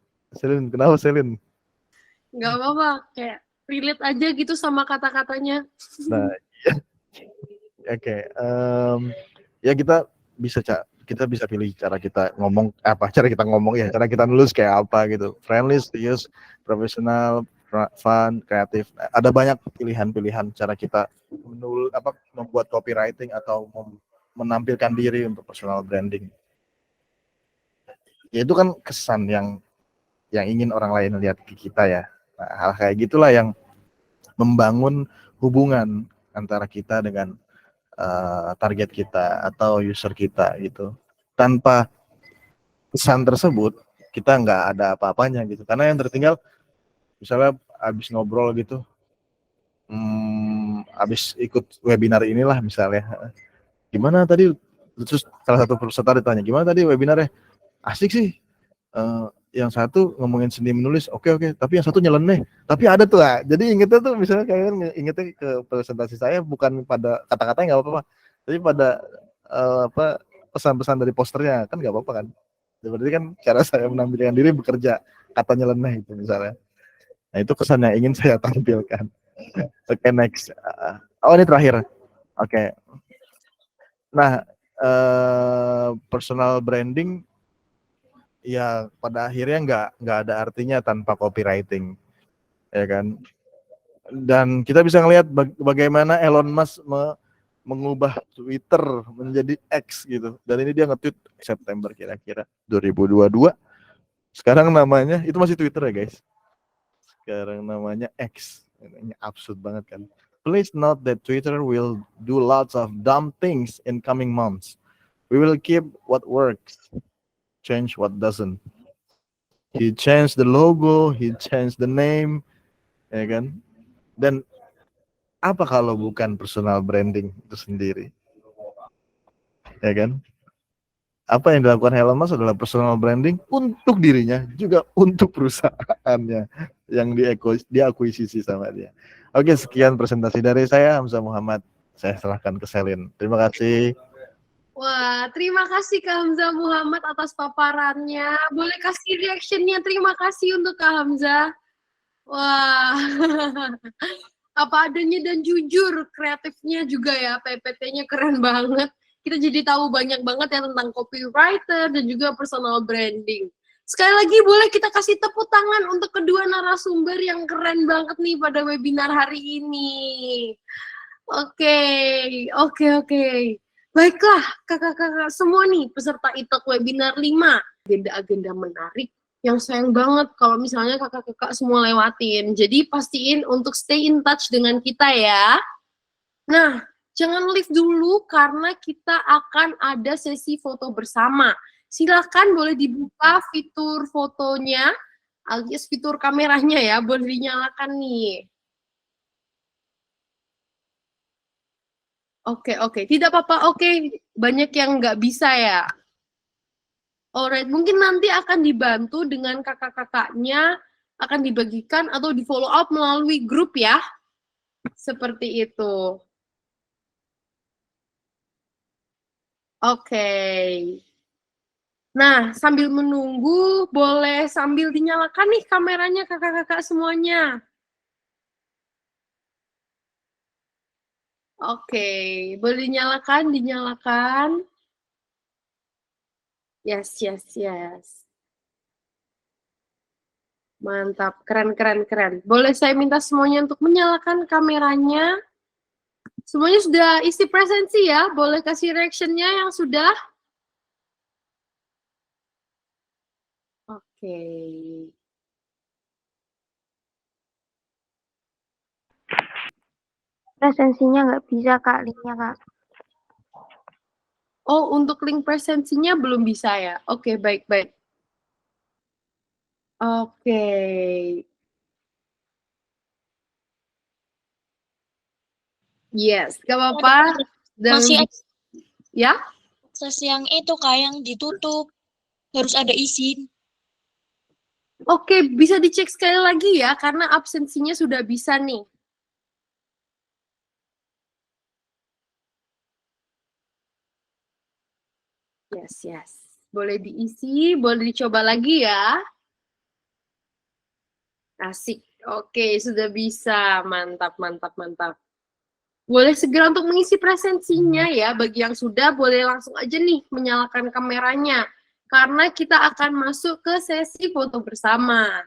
Nggak apa-apa, kayak relate aja gitu sama kata-katanya. Nah, oke. Ya kita bisa pilih cara kita ngomong ya, cara kita nulis kayak apa gitu. Friendly, serious, profesional, fun, kreatif. Ada banyak pilihan-pilihan cara kita membuat copywriting atau menampilkan diri untuk personal branding. Ya itu kan kesan yang ingin orang lain lihat ke kita ya. Nah, hal kayak gitulah yang membangun hubungan antara kita dengan target kita atau user kita gitu. Tanpa pesan tersebut kita nggak ada apa-apanya gitu, karena yang tertinggal misalnya abis ngobrol gitu habis ikut webinar inilah misalnya. Gimana tadi? Terus salah satu peserta ditanya, gimana tadi webinarnya? Asik sih. Yang satu ngomongin seni menulis, oke, tapi yang satu nyeleneh. Tapi ada tuh, jadi ingetnya tuh misalnya kalian ingetnya ke presentasi saya bukan pada kata-katanya nggak apa-apa, tapi pada pesan-pesan dari posternya kan nggak apa-apa kan. Berarti kan cara saya menampilkan diri bekerja, kata nyeleneh itu misalnya. Nah itu kesan yang ingin saya tampilkan. Oke, next. Oh ini terakhir. Oke. Nah personal branding ya pada akhirnya nggak ada artinya tanpa copywriting, ya kan? Dan kita bisa ngelihat bagaimana Elon Musk mengubah Twitter menjadi X gitu. Dan ini dia nge-tweet September kira-kira 2022. Sekarang namanya itu masih Twitter ya guys. Sekarang namanya X. Ini absurd banget kan. Please note that Twitter will do lots of dumb things in coming months. We will keep what works, change what doesn't. He changed the logo, he changed the name, ya kan? Dan apa kalau bukan personal branding itu sendiri, ya kan? Apa yang dilakukan Elon Musk adalah personal branding untuk dirinya, juga untuk perusahaannya yang diakuisisi sama dia. Oke, sekian presentasi dari saya, Hamzah Muhammad. Saya serahkan ke Selin. Terima kasih. Wah, terima kasih Kak Hamzah Muhammad atas paparannya. Boleh kasih reaction-nya, terima kasih untuk Kak Hamzah. Wah, apa adanya dan jujur, kreatifnya juga ya, PPT-nya keren banget. Kita jadi tahu banyak banget ya tentang copywriter dan juga personal branding. Sekali lagi boleh kita kasih tepuk tangan untuk kedua narasumber yang keren banget nih pada webinar hari ini. Oke. Baiklah, kakak-kakak semua nih, peserta e-talk webinar 5. Agenda-agenda menarik yang sayang banget kalau misalnya kakak-kakak semua lewatin. Jadi pastiin untuk stay in touch dengan kita ya. Nah, jangan leave dulu karena kita akan ada sesi foto bersama. Silakan boleh dibuka fitur fotonya, alias fitur kameranya ya, boleh dinyalakan nih. Oke. Tidak apa-apa, oke. Banyak yang nggak bisa ya. Alright, mungkin nanti akan dibantu dengan kakak-kakaknya, akan dibagikan atau di-follow up melalui grup ya. Seperti itu. Oke. Nah, sambil menunggu, boleh sambil dinyalakan nih kameranya kakak-kakak semuanya. Oke, boleh dinyalakan. Yes. Mantap, keren. Boleh saya minta semuanya untuk menyalakan kameranya? Semuanya sudah isi presensi ya? Boleh kasih reaction-nya yang sudah? Oke. Presensinya nggak bisa, Kak, linknya, Kak. Oh, untuk link presensinya belum bisa ya? Oke, baik. Oke. Yes, gak apa-apa. Masih ya? akses yang itu Kak, yang ditutup. Harus ada izin. Oke, bisa dicek sekali lagi ya, karena absensinya sudah bisa nih. Yes. Boleh diisi, boleh dicoba lagi ya. Asik. Oke, sudah bisa. Mantap. Boleh segera untuk mengisi presensinya ya. Bagi yang sudah, boleh langsung aja nih menyalakan kameranya. Karena kita akan masuk ke sesi foto bersama.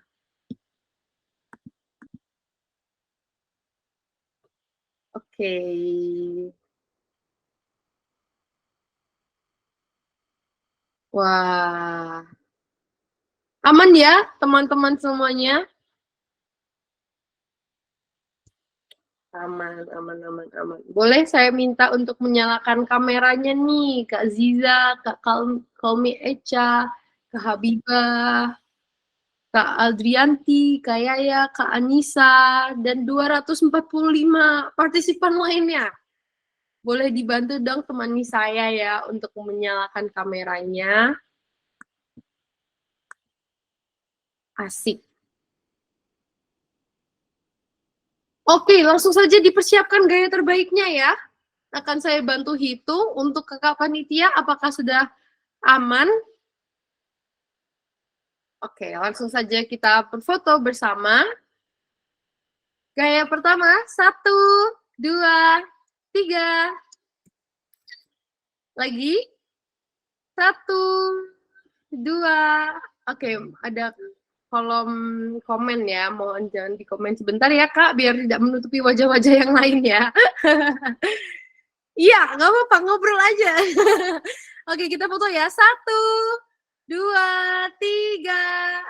Oke. Wah. Aman ya, teman-teman semuanya? Aman. Boleh saya minta untuk menyalakan kameranya nih, Kak Ziza, Kak Kalmi Echa, Kak Habibah. Kak Adrianti, Kak Yaya, Kak Anissa, dan 245 partisipan lainnya. Boleh dibantu dong temani saya ya untuk menyalakan kameranya. Asik. Oke, langsung saja dipersiapkan gaya terbaiknya ya. Akan saya bantu hitung untuk kakak panitia apakah sudah aman. Oke, langsung saja kita berfoto bersama. Gaya pertama, 1, 2, 3. Lagi. 1, 2. Oke, ada kolom komen ya. Mohon jangan di komen sebentar ya, Kak, biar tidak menutupi wajah-wajah yang lain ya. Iya, nggak apa-apa, ngobrol aja. Oke, kita foto ya. 1, 2, 3.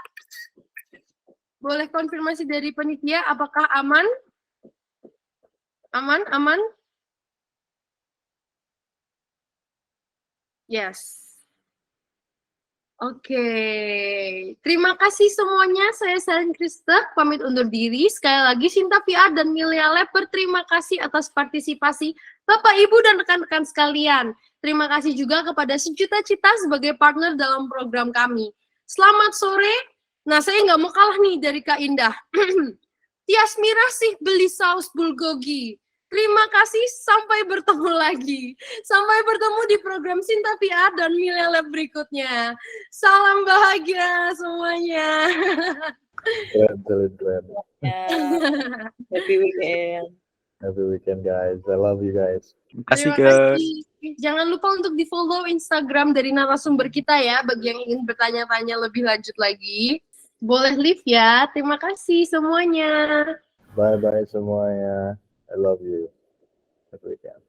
Boleh konfirmasi dari panitia apakah aman? Aman, aman? Yes. Oke, terima kasih semuanya. Saya Selin Krista, pamit undur diri. Sekali lagi, Sinta VR dan Milia Lab berterima kasih atas partisipasi Bapak, Ibu, dan rekan-rekan sekalian. Terima kasih juga kepada Sejuta Cita sebagai partner dalam program kami. Selamat sore. Nah, saya nggak mau kalah nih dari Kak Indah. Tias Mirasih beli saus bulgogi. Terima kasih, sampai bertemu lagi. Sampai bertemu di program Sinta VR dan Milia Lab berikutnya. Salam bahagia semuanya. Keren. Happy weekend. Happy weekend guys. I love you guys. Terima kasih. Jangan lupa untuk di-follow Instagram dari narasumber kita ya, bagi yang ingin bertanya-tanya lebih lanjut lagi. Boleh live ya. Terima kasih semuanya. Bye-bye semuanya. I love you. Happy weekend.